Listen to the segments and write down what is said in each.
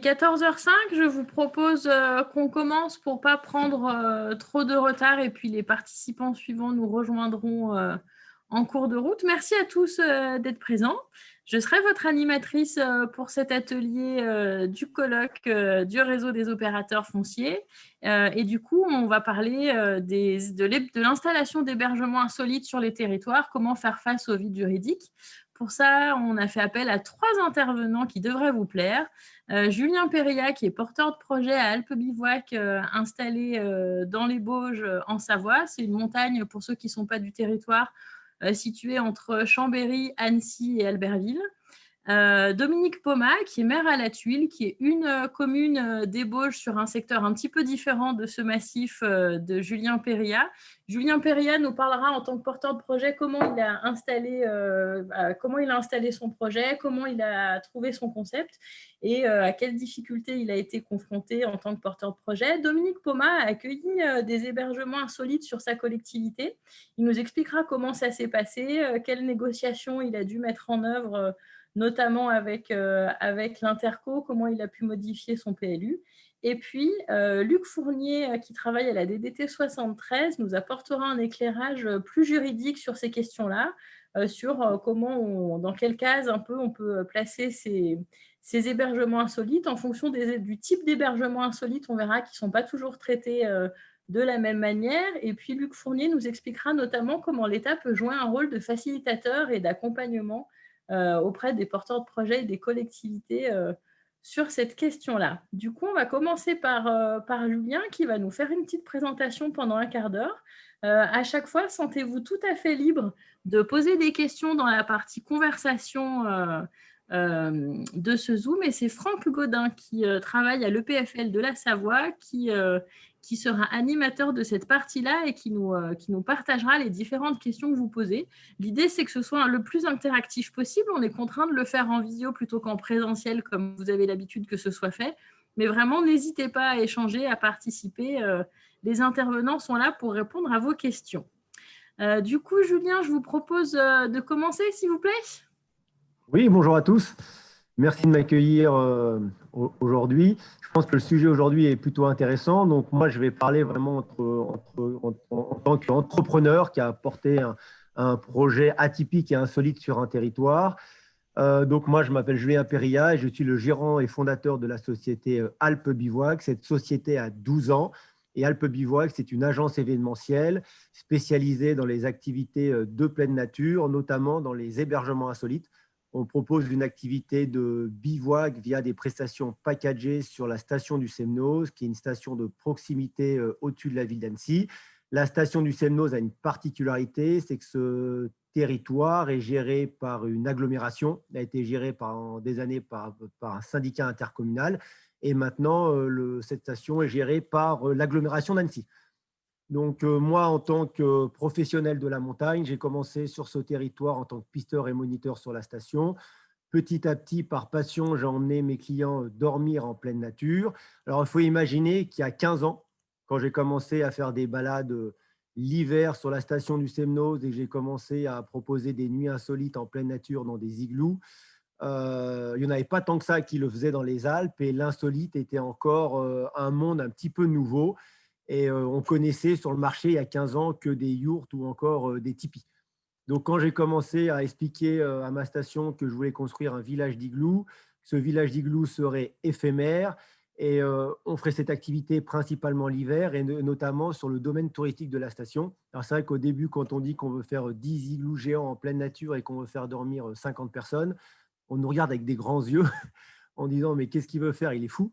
est 14h05. Je vous propose qu'on commence pour ne pas prendre trop de retard et puis les participants suivants nous rejoindront en cours de route. Merci à tous d'être présents. Je serai votre animatrice pour cet atelier du colloque du réseau des opérateurs fonciers. Et du coup, on va parler de l'installation d'hébergements insolites sur les territoires, comment faire face au vide juridique. Pour ça, on a fait appel à 3 intervenants qui devraient vous plaire. Julien Péria, qui est porteur de projet à Alpes Bivouac, installé dans les Bauges en Savoie. C'est une montagne, pour ceux qui ne sont pas du territoire, située entre Chambéry, Annecy et Albertville. Dominique Poma, qui est maire à La Tuile, qui est une commune des Bauges sur un secteur un petit peu différent de ce massif de Julien Péria. Julien Péria nous parlera en tant que porteur de projet comment il a installé son projet, comment il a trouvé son concept et à quelles difficultés il a été confronté en tant que porteur de projet. Dominique Poma a accueilli des hébergements insolites sur sa collectivité. Il nous expliquera comment ça s'est passé, quelles négociations il a dû mettre en œuvre notamment avec l'Interco, comment il a pu modifier son PLU. Et puis, Luc Fournier, qui travaille à la DDT 73, nous apportera un éclairage plus juridique sur ces questions-là, sur dans quelle case un peu on peut placer ces hébergements insolites. En fonction du type d'hébergement insolite, on verra qu'ils ne sont pas toujours traités de la même manière. Et puis, Luc Fournier nous expliquera notamment comment l'État peut jouer un rôle de facilitateur et d'accompagnement auprès des porteurs de projets et des collectivités sur cette question-là. Du coup, on va commencer par Julien qui va nous faire une petite présentation pendant un quart d'heure. À chaque fois, sentez-vous tout à fait libre de poser des questions dans la partie conversation de ce Zoom. Et c'est Franck Godin qui travaille à l'EPFL de la Savoie qui sera animateur de cette partie-là et qui nous partagera les différentes questions que vous posez. L'idée, c'est que ce soit le plus interactif possible. On est contraint de le faire en visio plutôt qu'en présentiel, comme vous avez l'habitude que ce soit fait. Mais vraiment, n'hésitez pas à échanger, à participer. Les intervenants sont là pour répondre à vos questions. Du coup, Julien, je vous propose de commencer, s'il vous plaît. Oui, bonjour à tous. Merci de m'accueillir aujourd'hui. Je pense que le sujet aujourd'hui est plutôt intéressant. Donc, moi, je vais parler vraiment en tant qu'entrepreneur qui a porté un projet atypique et insolite sur un territoire. Donc, moi, je m'appelle Julien Péria et je suis le gérant et fondateur de la société Alpes Bivouac. Cette société a 12 ans. Et Alpes Bivouac, c'est une agence événementielle spécialisée dans les activités de pleine nature, notamment dans les hébergements insolites. On propose une activité de bivouac via des prestations packagées sur la station du Semnoz, qui est une station de proximité au-dessus de la ville d'Annecy. La station du Semnoz a une particularité, c'est que ce territoire est géré par une agglomération. Il a été géré pendant des années par un syndicat intercommunal. Et maintenant, cette station est gérée par l'agglomération d'Annecy. Donc, moi, en tant que professionnel de la montagne, j'ai commencé sur ce territoire en tant que pisteur et moniteur sur la station. Petit à petit, par passion, j'ai emmené mes clients dormir en pleine nature. Alors, il faut imaginer qu'il y a 15 ans, quand j'ai commencé à faire des balades l'hiver sur la station du Semnoz et que j'ai commencé à proposer des nuits insolites en pleine nature dans des igloos, il n'y en avait pas tant que ça qui le faisaient dans les Alpes et l'insolite était encore un monde un petit peu nouveau. Et on connaissait sur le marché il y a 15 ans que des yourtes ou encore des tipis. Donc, quand j'ai commencé à expliquer à ma station que je voulais construire un village d'igloo, ce village d'igloo serait éphémère et on ferait cette activité principalement l'hiver et notamment sur le domaine touristique de la station. Alors, c'est vrai qu'au début, quand on dit qu'on veut faire 10 igloos géants en pleine nature et qu'on veut faire dormir 50 personnes, on nous regarde avec des grands yeux en disant « mais qu'est-ce qu'il veut faire? Il est fou !»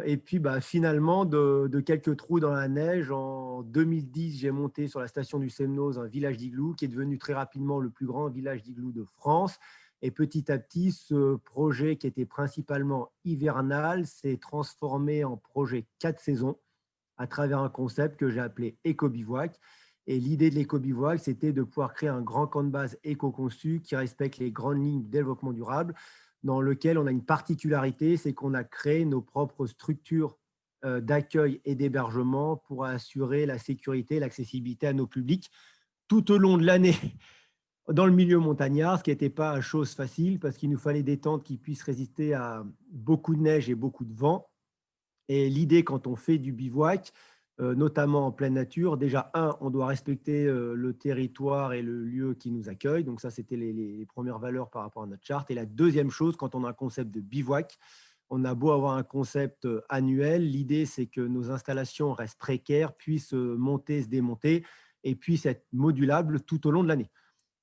Et puis, finalement, de quelques trous dans la neige, en 2010, j'ai monté sur la station du Semnoz un village d'igloo qui est devenu très rapidement le plus grand village d'igloo de France. Et petit à petit, ce projet qui était principalement hivernal s'est transformé en projet 4 saisons à travers un concept que j'ai appelé Éco-Bivouac. Et l'idée de l'éco-bivouac, c'était de pouvoir créer un grand camp de base éco-conçu qui respecte les grandes lignes du développement durable, dans lequel on a une particularité, c'est qu'on a créé nos propres structures d'accueil et d'hébergement pour assurer la sécurité et l'accessibilité à nos publics tout au long de l'année. dans le milieu montagnard, ce qui n'était pas chose facile parce qu'il nous fallait des tentes qui puissent résister à beaucoup de neige et beaucoup de vent. Et l'idée, quand on fait du bivouac, notamment en pleine nature, déjà, on doit respecter le territoire et le lieu qui nous accueille. Donc ça, c'était les premières valeurs par rapport à notre charte. Et la deuxième chose, quand on a un concept de bivouac, on a beau avoir un concept annuel, l'idée, c'est que nos installations restent précaires, puissent monter, se démonter et puissent être modulables tout au long de l'année.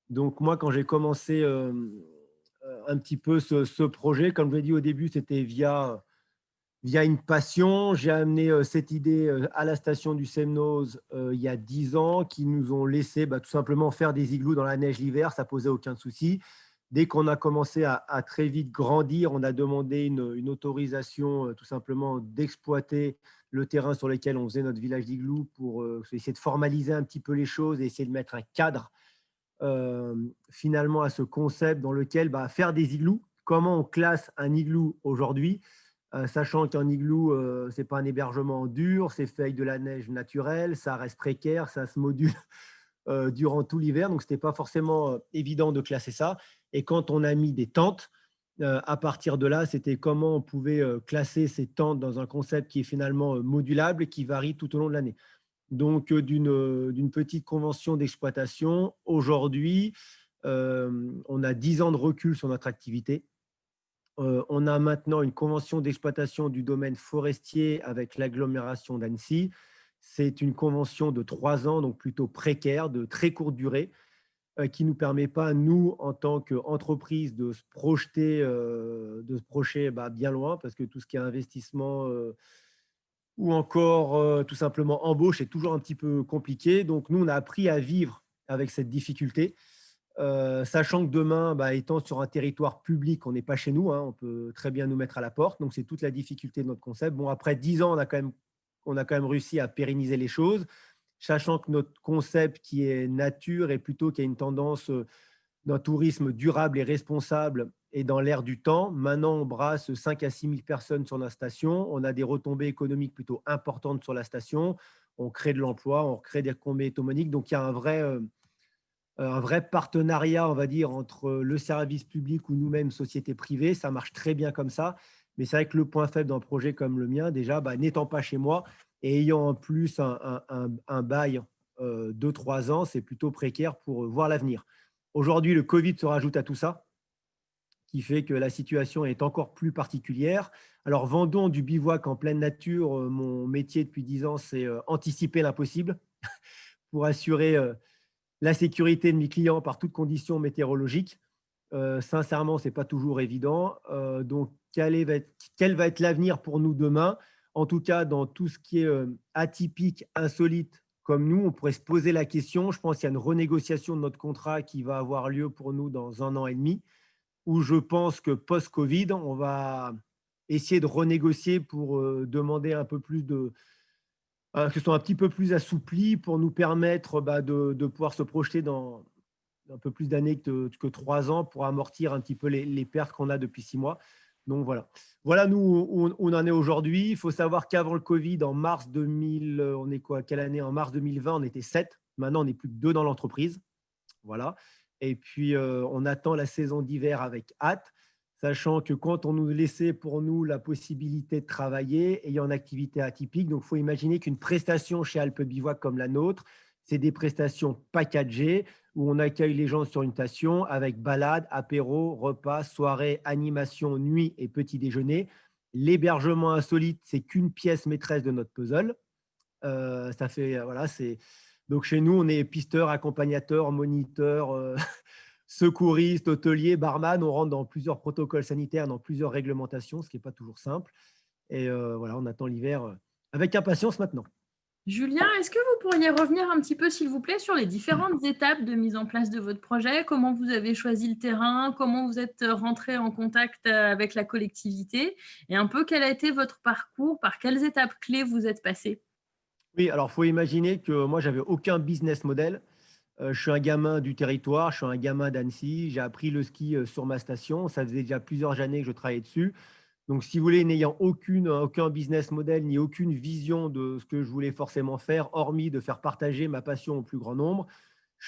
Donc moi, quand j'ai commencé un petit peu ce projet, comme je l'ai dit au début, c'était via une passion. J'ai amené cette idée à la station du Semnoz il y a 10 ans, qui nous ont laissé tout simplement faire des igloos dans la neige l'hiver, ça posait aucun souci. Dès qu'on a commencé à très vite grandir, on a demandé une autorisation tout simplement d'exploiter le terrain sur lequel on faisait notre village d'igloo pour essayer de formaliser un petit peu les choses et essayer de mettre un cadre finalement à ce concept dans lequel faire des igloos. Comment on classe un igloo aujourd'hui, sachant qu'un igloo, ce n'est pas un hébergement dur, c'est fait avec de la neige naturelle, ça reste précaire, ça se module durant tout l'hiver, donc ce n'était pas forcément évident de classer ça. Et quand on a mis des tentes, à partir de là, c'était comment on pouvait classer ces tentes dans un concept qui est finalement modulable et qui varie tout au long de l'année. Donc, d'une petite convention d'exploitation, aujourd'hui, on a 10 ans de recul sur notre activité. On a maintenant une convention d'exploitation du domaine forestier avec l'agglomération d'Annecy. C'est une convention de 3 ans, donc plutôt précaire, de très courte durée, qui ne nous permet pas, nous, en tant qu'entreprise, de se projeter, bien loin, parce que tout ce qui est investissement ou encore tout simplement embauche est toujours un petit peu compliqué. Donc, nous, on a appris à vivre avec cette difficulté. Sachant que demain, étant sur un territoire public, on n'est pas chez nous, hein, on peut très bien nous mettre à la porte. Donc, c'est toute la difficulté de notre concept. Bon, après 10 ans, on a quand même réussi à pérenniser les choses, sachant que notre concept qui est nature et plutôt qui a une tendance d'un tourisme durable et responsable et dans l'air du temps. Maintenant, on brasse 5 à 6 000 personnes sur la station. On a des retombées économiques plutôt importantes sur la station. On crée de l'emploi, on crée des retombées économiques. Donc, il y a un vrai partenariat, on va dire, entre le service public ou nous-mêmes, société privée. Ça marche très bien comme ça. Mais c'est vrai que le point faible d'un projet comme le mien, déjà, n'étant pas chez moi et ayant en plus un bail de 3 ans, c'est plutôt précaire pour voir l'avenir. Aujourd'hui, le Covid se rajoute à tout ça, qui fait que la situation est encore plus particulière. Alors, vendons du bivouac en pleine nature. Mon métier depuis 10 ans, c'est anticiper l'impossible pour assurer la sécurité de mes clients par toutes conditions météorologiques. Sincèrement, ce n'est pas toujours évident. Donc, quel va être l'avenir pour nous demain? En tout cas, dans tout ce qui est atypique, insolite, comme nous, on pourrait se poser la question. Je pense qu'il y a une renégociation de notre contrat qui va avoir lieu pour nous dans 1 an et demi, où je pense que post-Covid, on va essayer de renégocier pour demander un peu plus que ce soit un petit peu plus assoupli pour nous permettre de pouvoir se projeter dans un peu plus d'années que 3 ans pour amortir un petit peu les pertes qu'on a depuis 6 mois. Donc voilà. Voilà nous où on en est aujourd'hui. Il faut savoir qu'avant le Covid, en mars 2000, on est quoi? Quelle année? En mars 2020, on était 7. Maintenant, on n'est plus que 2 dans l'entreprise. Voilà. Et puis, on attend la saison d'hiver avec hâte, sachant que quand on nous laissait pour nous la possibilité de travailler, ayant une activité atypique, donc il faut imaginer qu'une prestation chez Alpe Bivouac comme la nôtre, c'est des prestations packagées où on accueille les gens sur une station avec balade, apéro, repas, soirée, animation, nuit et petit déjeuner. L'hébergement insolite, c'est qu'une pièce maîtresse de notre puzzle. Ça fait, voilà, c'est… Donc, chez nous, on est pisteur, accompagnateur, moniteur, secouriste, hôtelier, barman. On rentre dans plusieurs protocoles sanitaires, dans plusieurs réglementations, ce qui n'est pas toujours simple. Et voilà, on attend l'hiver avec impatience maintenant. Julien, est-ce que vous pourriez revenir un petit peu, s'il vous plaît, sur les différentes étapes de mise en place de votre projet? Comment vous avez choisi le terrain? Comment vous êtes rentré en contact avec la collectivité? Et un peu quel a été votre parcours? Par quelles étapes clés vous êtes passé? Oui, alors il faut imaginer que moi, j'avais aucun business model. Je suis un gamin du territoire, je suis un gamin d'Annecy. J'ai appris le ski sur ma station. Ça faisait déjà plusieurs années que je travaillais dessus. Donc, si vous voulez, n'ayant aucun business model ni aucune vision de ce que je voulais forcément faire, hormis de faire partager ma passion au plus grand nombre,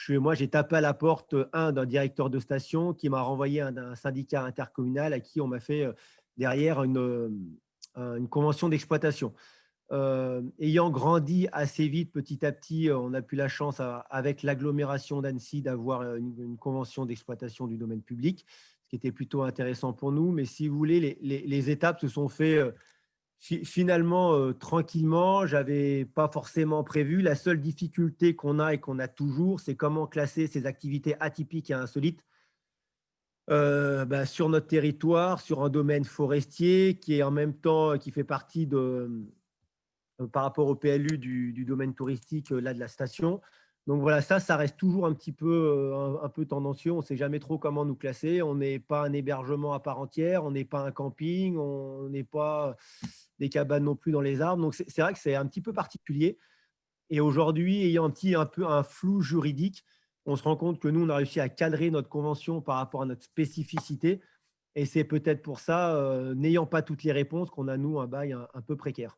moi, j'ai tapé à la porte d'un directeur de station qui m'a renvoyé d'un syndicat intercommunal à qui on m'a fait derrière une convention d'exploitation. Ayant grandi assez vite, petit à petit, on a eu la chance, avec l'agglomération d'Annecy, d'avoir une convention d'exploitation du domaine public, ce qui était plutôt intéressant pour nous. Mais si vous voulez, les étapes se sont faites finalement tranquillement. Je n'avais pas forcément prévu. La seule difficulté qu'on a et qu'on a toujours, c'est comment classer ces activités atypiques et insolites sur notre territoire, sur un domaine forestier qui est en même temps, qui fait partie par rapport au PLU du domaine touristique là de la station. Donc voilà, ça reste toujours un petit peu, un peu tendancieux. On ne sait jamais trop comment nous classer. On n'est pas un hébergement à part entière, on n'est pas un camping, on n'est pas des cabanes non plus dans les arbres. Donc c'est vrai que c'est un petit peu particulier. Et aujourd'hui, ayant un peu un flou juridique, on se rend compte que nous, on a réussi à cadrer notre convention par rapport à notre spécificité. Et c'est peut-être pour ça, n'ayant pas toutes les réponses, qu'on a, nous, un bail un peu précaire.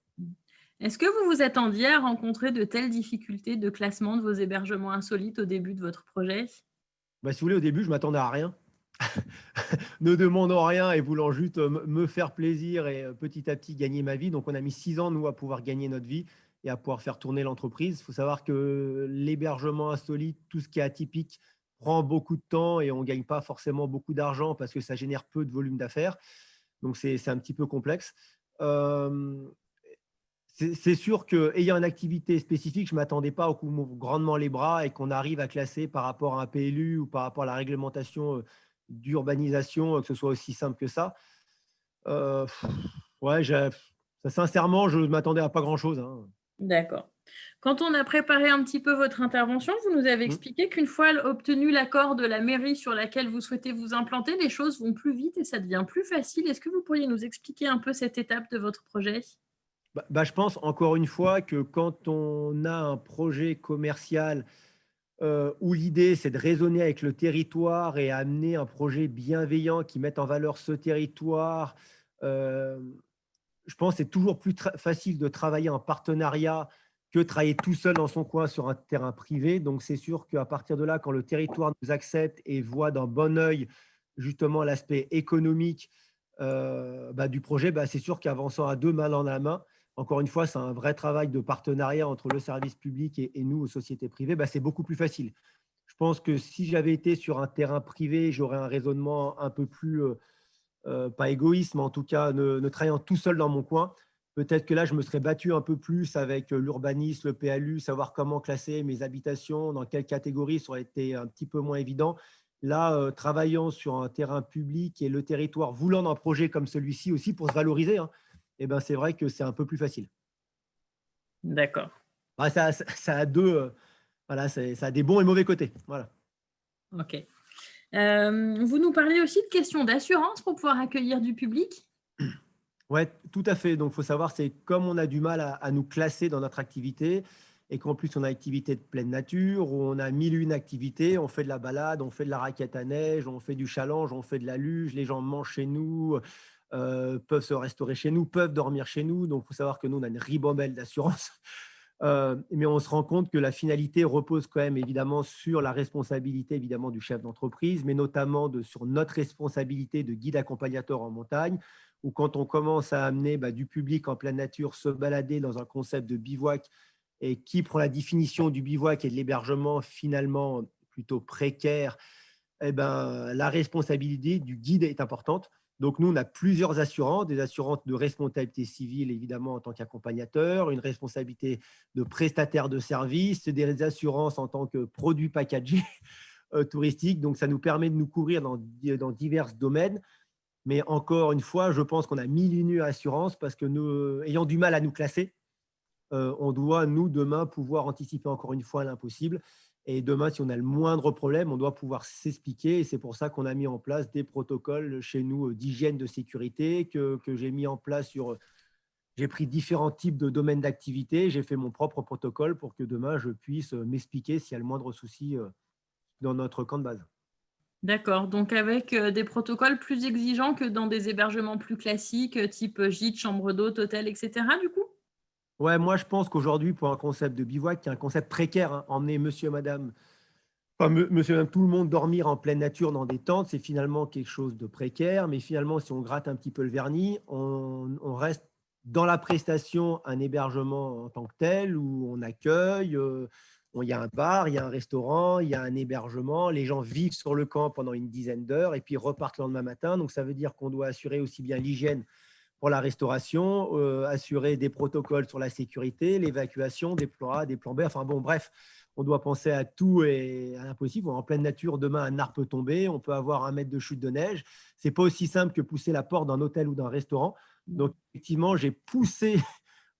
Est-ce que vous vous attendiez à rencontrer de telles difficultés de classement de vos hébergements insolites au début de votre projet? Si vous voulez, au début, je m'attendais à rien. Ne demandant rien et voulant juste me faire plaisir et petit à petit gagner ma vie. Donc, on a mis 6 ans, nous, à pouvoir gagner notre vie et à pouvoir faire tourner l'entreprise. Il faut savoir que l'hébergement insolite, tout ce qui est atypique, prend beaucoup de temps et on ne gagne pas forcément beaucoup d'argent parce que ça génère peu de volume d'affaires. Donc, c'est un petit peu complexe. C'est sûr qu'ayant une activité spécifique, je ne m'attendais pas à qu'on m'ouvre grandement les bras et qu'on arrive à classer par rapport à un PLU ou par rapport à la réglementation d'urbanisation, que ce soit aussi simple que ça. Euh, ouais, sincèrement, je ne m'attendais à pas grand-chose, hein. D'accord. Quand on a préparé un petit peu votre intervention, vous nous avez expliqué qu'une fois obtenu l'accord de la mairie sur laquelle vous souhaitez vous implanter, les choses vont plus vite et ça devient plus facile. Est-ce que vous pourriez nous expliquer un peu cette étape de votre projet? Je pense encore une fois que quand on a un projet commercial où l'idée c'est de raisonner avec le territoire et amener un projet bienveillant qui mette en valeur ce territoire, euh, je pense que c'est toujours plus facile de travailler en partenariat que travailler tout seul dans son coin sur un terrain privé. Donc, c'est sûr qu'à partir de là, quand le territoire nous accepte et voit d'un bon œil justement l'aspect économique du projet, c'est sûr qu'avançant à deux, main dans la main, encore une fois, c'est un vrai travail de partenariat entre le service public et nous, aux sociétés privées, c'est beaucoup plus facile. Je pense que si j'avais été sur un terrain privé, j'aurais un raisonnement un peu plus pas égoïste, mais en tout cas ne travaillant tout seul dans mon coin. Peut-être que là, je me serais battu un peu plus avec l'urbanisme, le PLU, savoir comment classer mes habitations, dans quelle catégorie, ça aurait été un petit peu moins évident. Là, travaillant sur un terrain public et le territoire voulant un projet comme celui-ci aussi pour se valoriser, hein, c'est vrai que c'est un peu plus facile. D'accord. Ça a deux, voilà, ça a des bons et mauvais côtés. Voilà. Ok. Vous nous parlez aussi de questions d'assurance pour pouvoir accueillir du public? Oui, tout à fait. Donc, il faut savoir, c'est comme on a du mal à nous classer dans notre activité et qu'en plus, on a une activité de pleine nature où on a 1001 activités. On fait de la balade, on fait de la raquette à neige, on fait du challenge, on fait de la luge. Les gens mangent chez nous, peuvent se restaurer chez nous, peuvent dormir chez nous. Donc, il faut savoir que nous, on a une ribambelle d'assurance. Mais on se rend compte que la finalité repose quand même évidemment sur la responsabilité évidemment du chef d'entreprise, mais notamment sur notre responsabilité de guide accompagnateur en montagne, où quand on commence à amener du public en pleine nature se balader dans un concept de bivouac, et qui prend la définition du bivouac et de l'hébergement finalement plutôt précaire, la responsabilité du guide est importante. Donc, nous, on a plusieurs assurances, des assurances de responsabilité civile, évidemment, en tant qu'accompagnateur, une responsabilité de prestataire de services, des assurances en tant que produit packagé touristique. Donc, ça nous permet de nous couvrir dans divers domaines. Mais encore une fois, je pense qu'on a 1001 assurances parce que nous, ayant du mal à nous classer, on doit, nous, demain, pouvoir anticiper encore une fois l'impossible. Et demain, si on a le moindre problème, on doit pouvoir s'expliquer. Et c'est pour ça qu'on a mis en place des protocoles chez nous d'hygiène, de sécurité, que j'ai mis en place sur… J'ai pris différents types de domaines d'activité. J'ai fait mon propre protocole pour que demain, je puisse m'expliquer s'il y a le moindre souci dans notre camp de base. D'accord. Donc, avec des protocoles plus exigeants que dans des hébergements plus classiques, type gîte, chambre d'hôte, hôtel, etc., du coup? Ouais, moi, je pense qu'aujourd'hui, pour un concept de bivouac, qui est un concept précaire, hein, emmener monsieur et madame Enfin, monsieur, même tout le monde, dormir en pleine nature dans des tentes, c'est finalement quelque chose de précaire. Mais finalement, si on gratte un petit peu le vernis, on reste dans la prestation un hébergement en tant que tel, où on accueille, il y a un bar, il y a un restaurant, il y a un hébergement. Les gens vivent sur le camp pendant une dizaine d'heures et puis repartent le lendemain matin. Donc, ça veut dire qu'on doit assurer aussi bien l'hygiène pour la restauration, assurer des protocoles sur la sécurité, l'évacuation, des plans A, des plans B. Enfin bon, bref, on doit penser à tout et à l'impossible. En pleine nature, demain, un arbre peut tomber, on peut avoir 1 mètre de chute de neige. Ce n'est pas aussi simple que pousser la porte d'un hôtel ou d'un restaurant. Donc, effectivement, j'ai poussé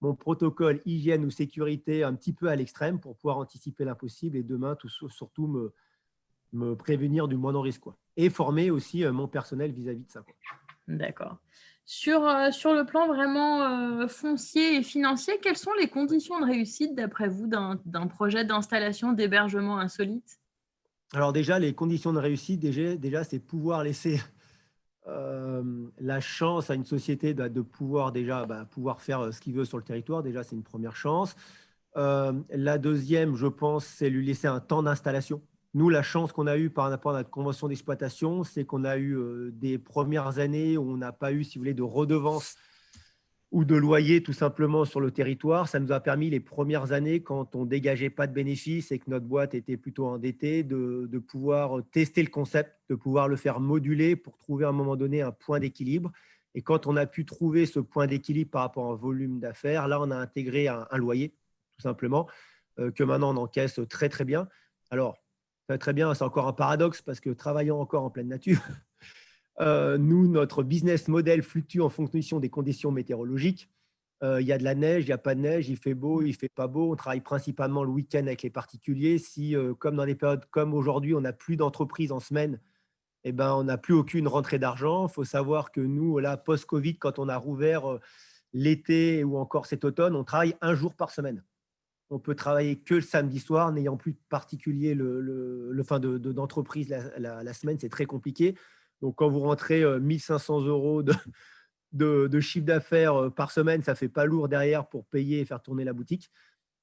mon protocole hygiène ou sécurité un petit peu à l'extrême pour pouvoir anticiper l'impossible et demain, surtout me prévenir du moindre risque, quoi. Et former aussi mon personnel vis-à-vis de ça, quoi. D'accord. Sur le plan vraiment foncier et financier, quelles sont les conditions de réussite, d'après vous, d'un projet d'installation d'hébergement insolite? Alors déjà, les conditions de réussite, déjà c'est pouvoir laisser la chance à une société de pouvoir déjà pouvoir faire ce qu'il veut sur le territoire. Déjà, c'est une première chance. La deuxième, je pense, c'est lui laisser un temps d'installation. Nous, la chance qu'on a eue par rapport à notre convention d'exploitation, c'est qu'on a eu des premières années où on n'a pas eu, si vous voulez, de redevance ou de loyer tout simplement sur le territoire. Ça nous a permis les premières années, quand on dégageait pas de bénéfices et que notre boîte était plutôt endettée, de pouvoir tester le concept, de pouvoir le faire moduler pour trouver à un moment donné un point d'équilibre. Et quand on a pu trouver ce point d'équilibre par rapport au volume d'affaires, là, on a intégré un loyer, tout simplement, que maintenant on encaisse très, très bien. Alors, très bien, c'est encore un paradoxe parce que travaillant encore en pleine nature, nous, notre business model fluctue en fonction des conditions météorologiques. Il y a de la neige, il n'y a pas de neige, il fait beau, il ne fait pas beau. On travaille principalement le week-end avec les particuliers. Si, comme dans des périodes comme aujourd'hui, on n'a plus d'entreprise en semaine, eh ben, on n'a plus aucune rentrée d'argent. Il faut savoir que nous, là, post-Covid, quand on a rouvert l'été ou encore cet automne, on travaille 1 jour par semaine. On peut travailler que le samedi soir, n'ayant plus de particulier d'entreprise la semaine, c'est très compliqué. Donc, quand vous rentrez 1500 euros de chiffre d'affaires par semaine, ça ne fait pas lourd derrière pour payer et faire tourner la boutique.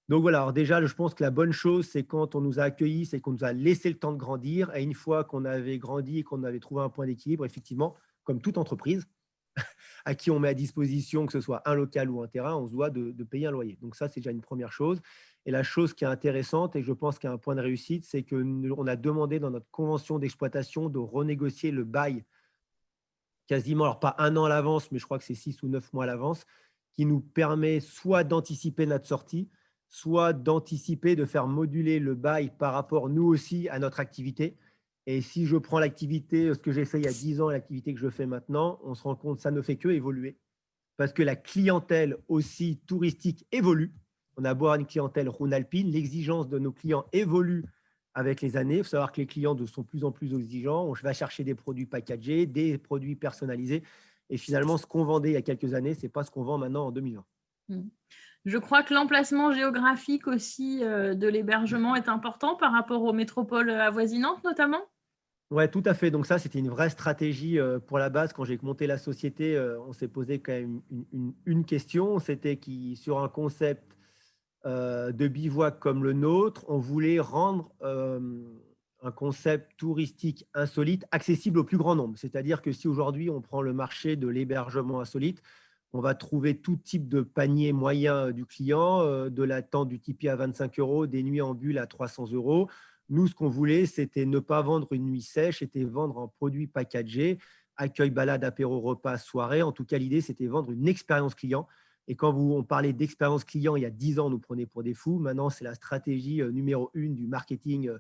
Donc voilà, alors déjà, je pense que la bonne chose, c'est quand on nous a accueillis, c'est qu'on nous a laissé le temps de grandir. Et une fois qu'on avait grandi et qu'on avait trouvé un point d'équilibre, effectivement, comme toute entreprise, à qui on met à disposition, que ce soit un local ou un terrain, on se doit de payer un loyer. Donc ça, c'est déjà une première chose. Et la chose qui est intéressante, et je pense qu'il y a un point de réussite, c'est qu'on a demandé dans notre convention d'exploitation de renégocier le bail quasiment, alors pas 1 an à l'avance, mais je crois que c'est 6 ou 9 mois à l'avance, qui nous permet soit d'anticiper notre sortie, soit d'anticiper, de faire moduler le bail par rapport, nous aussi, à notre activité. Et si je prends l'activité, ce que j'ai fait il y a 10 ans et l'activité que je fais maintenant, on se rend compte que ça ne fait que évoluer. Parce que la clientèle aussi touristique évolue. On a beau avoir une clientèle rhône-alpine, l'exigence de nos clients évolue avec les années. Il faut savoir que les clients sont de plus en plus exigeants. On va chercher des produits packagés, des produits personnalisés. Et finalement, ce qu'on vendait il y a quelques années, ce n'est pas ce qu'on vend maintenant en 2020. Je crois que l'emplacement géographique aussi de l'hébergement est important par rapport aux métropoles avoisinantes notamment. Oui, tout à fait. Donc ça, c'était une vraie stratégie pour la base. Quand j'ai monté la société, on s'est posé quand même une question. C'était sur un concept de bivouac comme le nôtre, on voulait rendre un concept touristique insolite accessible au plus grand nombre. C'est-à-dire que si aujourd'hui on prend le marché de l'hébergement insolite, on va trouver tout type de panier moyen du client, de la tente du tipi à 25 euros, des nuits en bulle à 300 euros. Nous, ce qu'on voulait, c'était ne pas vendre une nuit sèche, c'était vendre un produit packagé, accueil, balade, apéro, repas, soirée. En tout cas, l'idée, c'était vendre une expérience client. Et quand on parlait d'expérience client il y a 10 ans, on nous prenait pour des fous. Maintenant, c'est la stratégie numéro 1 du marketing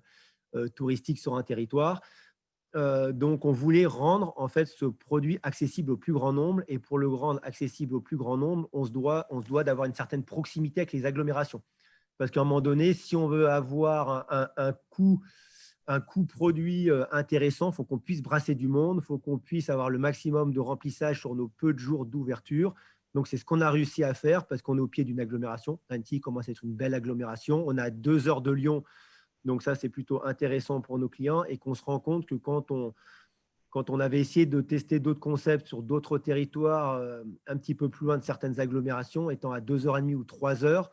touristique sur un territoire. Donc, on voulait rendre en fait ce produit accessible au plus grand nombre. Et pour le rendre accessible au plus grand nombre, on se doit d'avoir une certaine proximité avec les agglomérations. Parce qu'à un moment donné, si on veut avoir un coût produit intéressant, il faut qu'on puisse brasser du monde, il faut qu'on puisse avoir le maximum de remplissage sur nos peu de jours d'ouverture. Donc, c'est ce qu'on a réussi à faire parce qu'on est au pied d'une agglomération. Annecy commence à être une belle agglomération. On a 2 heures de Lyon. Donc, ça, c'est plutôt intéressant pour nos clients et qu'on se rend compte que quand on avait essayé de tester d'autres concepts sur d'autres territoires un petit peu plus loin de certaines agglomérations, étant à 2h30 ou 3 heures,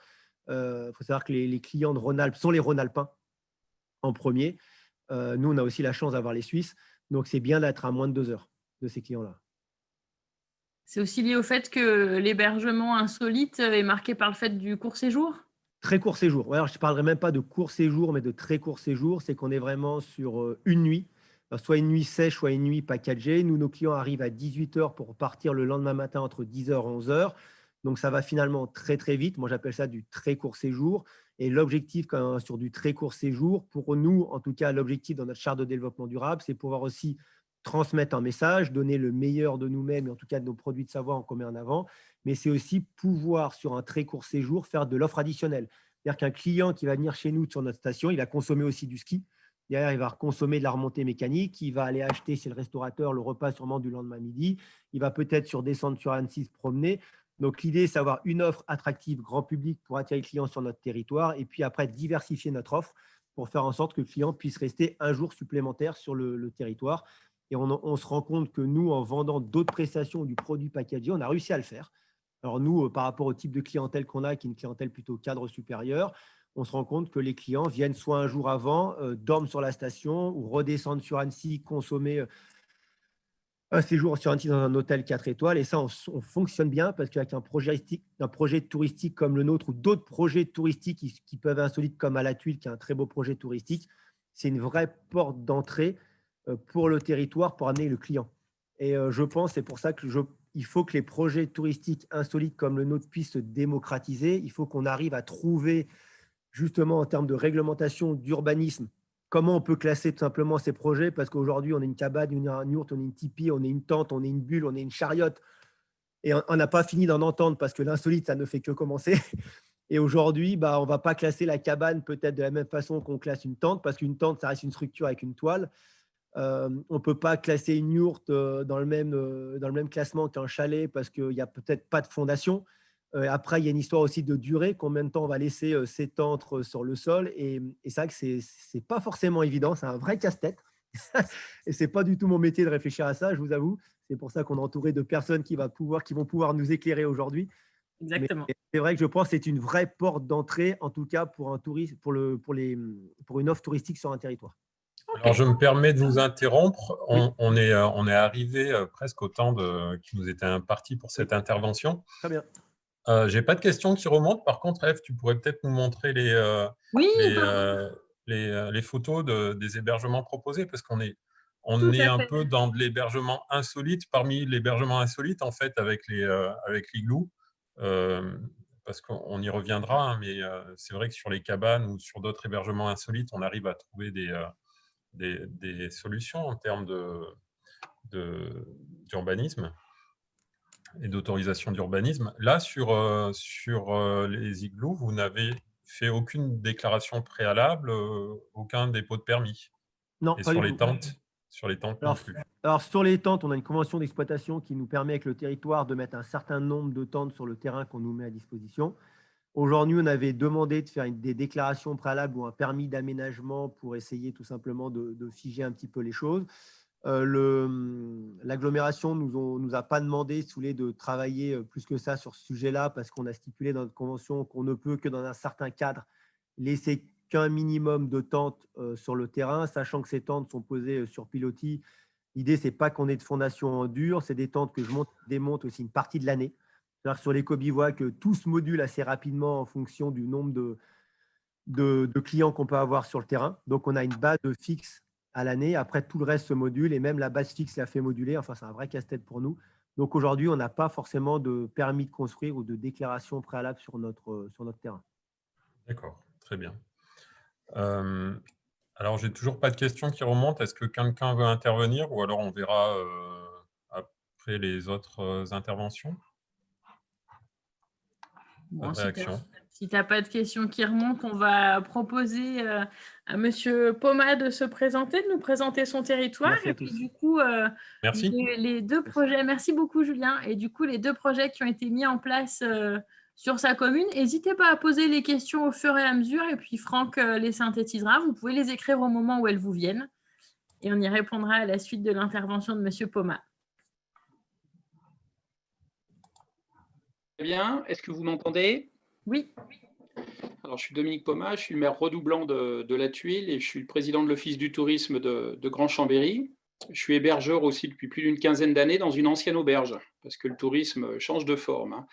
il faut savoir que les clients de Rhône-Alpes sont les Rhône-Alpins en premier. Nous, on a aussi la chance d'avoir les Suisses. Donc, c'est bien d'être à moins de 2 heures de ces clients-là. C'est aussi lié au fait que l'hébergement insolite est marqué par le fait du court séjour? Très court séjour. Alors, je ne parlerai même pas de court séjour, mais de très court séjour. C'est qu'on est vraiment sur une nuit, soit une nuit sèche, soit une nuit packagée. Nous, nos clients arrivent à 18 heures pour partir le lendemain matin entre 10 heures et 11 heures. Donc, ça va finalement très, très vite. Moi, j'appelle ça du très court séjour. Et l'objectif sur du très court séjour, pour nous, en tout cas, l'objectif dans notre charte de développement durable, c'est pouvoir aussi transmettre un message, donner le meilleur de nous-mêmes et en tout cas de nos produits de savoir qu'on met en avant, mais c'est aussi pouvoir, sur un très court séjour, faire de l'offre additionnelle. C'est-à-dire qu'un client qui va venir chez nous sur notre station, il va consommer aussi du ski. Derrière, il va consommer de la remontée mécanique. Il va aller acheter chez le restaurateur le repas sûrement du lendemain midi. Il va peut-être descendre sur Annecy se promener. Donc, l'idée, c'est d'avoir une offre attractive grand public pour attirer le client sur notre territoire et puis après, diversifier notre offre pour faire en sorte que le client puisse rester un jour supplémentaire sur le territoire. Et on se rend compte que nous, en vendant d'autres prestations ou du produit packagé, on a réussi à le faire. Alors nous, par rapport au type de clientèle qu'on a, qui est une clientèle plutôt cadre supérieur, on se rend compte que les clients viennent soit un jour avant, dorment sur la station ou redescendent sur Annecy, consommer un séjour sur Annecy dans un hôtel 4 étoiles. Et ça, on fonctionne bien parce qu'avec un projet touristique comme le nôtre ou d'autres projets touristiques qui peuvent être insolites comme à la Tuile, qui est un très beau projet touristique, c'est une vraie porte d'entrée pour le territoire, pour amener le client. Et je pense, c'est pour ça il faut que les projets touristiques insolites comme le nôtre puissent se démocratiser. Il faut qu'on arrive à trouver, justement, en termes de réglementation, d'urbanisme, comment on peut classer tout simplement ces projets. Parce qu'aujourd'hui, on est une cabane, un yourte, on est une tipi, on est une tente, on est une bulle, on est une chariote. Et on n'a pas fini d'en entendre parce que l'insolite, ça ne fait que commencer. Et aujourd'hui, on ne va pas classer la cabane peut-être de la même façon qu'on classe une tente, parce qu'une tente, ça reste une structure avec une toile. On ne peut pas classer une yourte dans le même classement qu'un chalet parce qu'il n'y a peut-être pas de fondation. Après, il y a une histoire aussi de durée, combien de temps on va laisser s'étendre sur le sol. Et c'est vrai que ce n'est pas forcément évident, c'est un vrai casse-tête. Et ce n'est pas du tout mon métier de réfléchir à ça, je vous avoue. C'est pour ça qu'on est entouré de personnes qui vont pouvoir nous éclairer aujourd'hui. Exactement. Mais c'est vrai que je pense que c'est une vraie porte d'entrée, en tout cas pour une offre touristique sur un territoire. Alors, je me permets de vous interrompre. On est arrivé presque au temps qui nous était imparti pour cette intervention. Très bien. Je n'ai pas de questions qui remontent. Par contre, Ève, tu pourrais peut-être nous montrer les photos des hébergements proposés, parce qu'on est un peu dans de l'hébergement insolite, parmi l'hébergement insolite, en fait, avec l'igloo. Parce qu'on y reviendra, hein, mais c'est vrai que sur les cabanes ou sur d'autres hébergements insolites, on arrive à trouver des solutions en termes d'urbanisme et d'autorisation d'urbanisme. Là, sur les igloos, vous n'avez fait aucune déclaration préalable, aucun dépôt de permis. Non, et pas sur du les tout. tentes, non plus. Alors, sur les tentes, on a une convention d'exploitation qui nous permet avec le territoire de mettre un certain nombre de tentes sur le terrain qu'on nous met à disposition. Aujourd'hui, on avait demandé de faire des déclarations préalables ou un permis d'aménagement pour essayer tout simplement de figer un petit peu les choses. L'agglomération nous a pas demandé, si vous voulez, de travailler plus que ça sur ce sujet-là, parce qu'on a stipulé dans notre convention qu'on ne peut que dans un certain cadre laisser qu'un minimum de tentes sur le terrain, sachant que ces tentes sont posées sur pilotis. L'idée, c'est pas qu'on ait de fondation en dur, c'est des tentes que je démonte aussi une partie de l'année. C'est-à-dire sur l'éco-bivouac, tout se module assez rapidement en fonction du nombre de clients qu'on peut avoir sur le terrain. Donc, on a une base fixe à l'année. Après, tout le reste se module et même la base fixe l'a fait moduler. Enfin, c'est un vrai casse-tête pour nous. Donc, aujourd'hui, on n'a pas forcément de permis de construire ou de déclaration préalable sur notre terrain. D'accord, très bien. Alors, j'ai toujours pas de questions qui remontent. Est-ce que quelqu'un veut intervenir, ou alors on verra après les autres interventions? Bon, si tu n'as pas de questions qui remontent, on va proposer à Monsieur Poma de se présenter, de nous présenter son territoire. Merci et puis, à tous. du coup, Merci. Les deux projets, merci beaucoup Julien. Et du coup, les deux projets qui ont été mis en place sur sa commune, n'hésitez pas à poser les questions au fur et à mesure. Et puis Franck les synthétisera. Vous pouvez les écrire au moment où elles vous viennent. Et on y répondra à la suite de l'intervention de Monsieur Poma. Très bien. Est-ce que vous m'entendez? Oui. Alors, Alors, je suis Dominique Pomat, je suis le maire redoublant de La Tuile et je suis le président de l'Office du tourisme de Grand Chambéry. Je suis hébergeur aussi depuis plus d'une quinzaine d'années dans une ancienne auberge, parce que le tourisme change de forme, hein.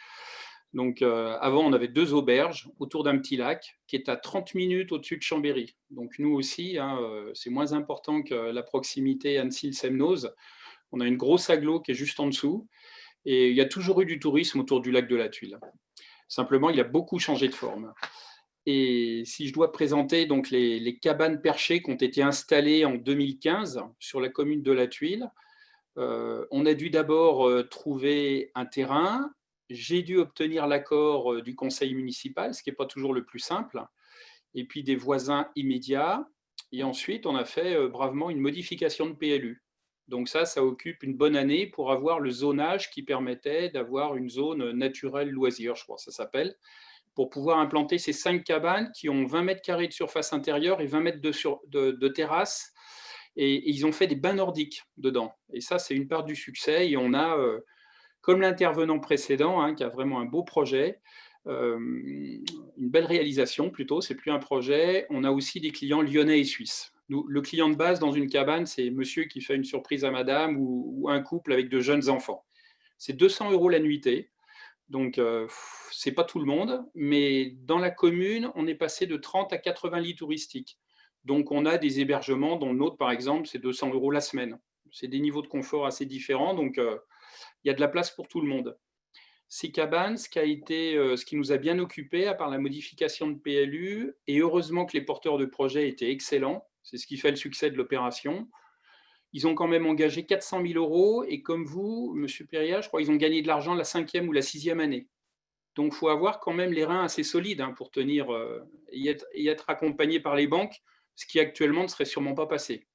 Donc, avant, on avait 2 auberges autour d'un petit lac qui est à 30 minutes au-dessus de Chambéry. Donc, nous aussi, hein, c'est moins important que la proximité Annecy-le-Semnoz. On a une grosse agglo qui est juste en dessous. Et il y a toujours eu du tourisme autour du lac de la Tuile. Simplement, il a beaucoup changé de forme. Et si je dois présenter donc les cabanes perchées qui ont été installées en 2015 sur la commune de la Tuile, on a dû d'abord trouver un terrain. J'ai dû obtenir l'accord du conseil municipal, ce qui n'est pas toujours le plus simple, et puis des voisins immédiats. Et ensuite, on a fait bravement une modification de PLU. Donc ça occupe une bonne année pour avoir le zonage qui permettait d'avoir une zone naturelle loisir, je crois que ça s'appelle, pour pouvoir implanter ces 5 cabanes qui ont 20 mètres carrés de surface intérieure et 20 mètres de terrasse. Et ils ont fait des bains nordiques dedans. Et ça, c'est une part du succès. Et on a, comme l'intervenant précédent, hein, qui a vraiment un beau projet, une belle réalisation plutôt, c'est plus un projet. On a aussi des clients lyonnais et suisses. Nous, le client de base dans une cabane, c'est monsieur qui fait une surprise à madame ou un couple avec de jeunes enfants. C'est 200 € la nuitée. Donc, c'est pas tout le monde, mais dans la commune, on est passé de 30 à 80 lits touristiques. Donc, on a des hébergements dont le nôtre, par exemple, c'est 200 € la semaine. C'est des niveaux de confort assez différents, donc il y a de la place pour tout le monde. Ces cabanes, ce qui nous a bien occupé, à part la modification de PLU, et heureusement que les porteurs de projets étaient excellents, c'est ce qui fait le succès de l'opération. Ils ont quand même engagé 400 000 € et comme vous, Monsieur Péria, je crois qu'ils ont gagné de l'argent la 5e ou la 6e année. Donc, il faut avoir quand même les reins assez solides, hein, pour tenir et être accompagné par les banques, ce qui actuellement ne serait sûrement pas passé.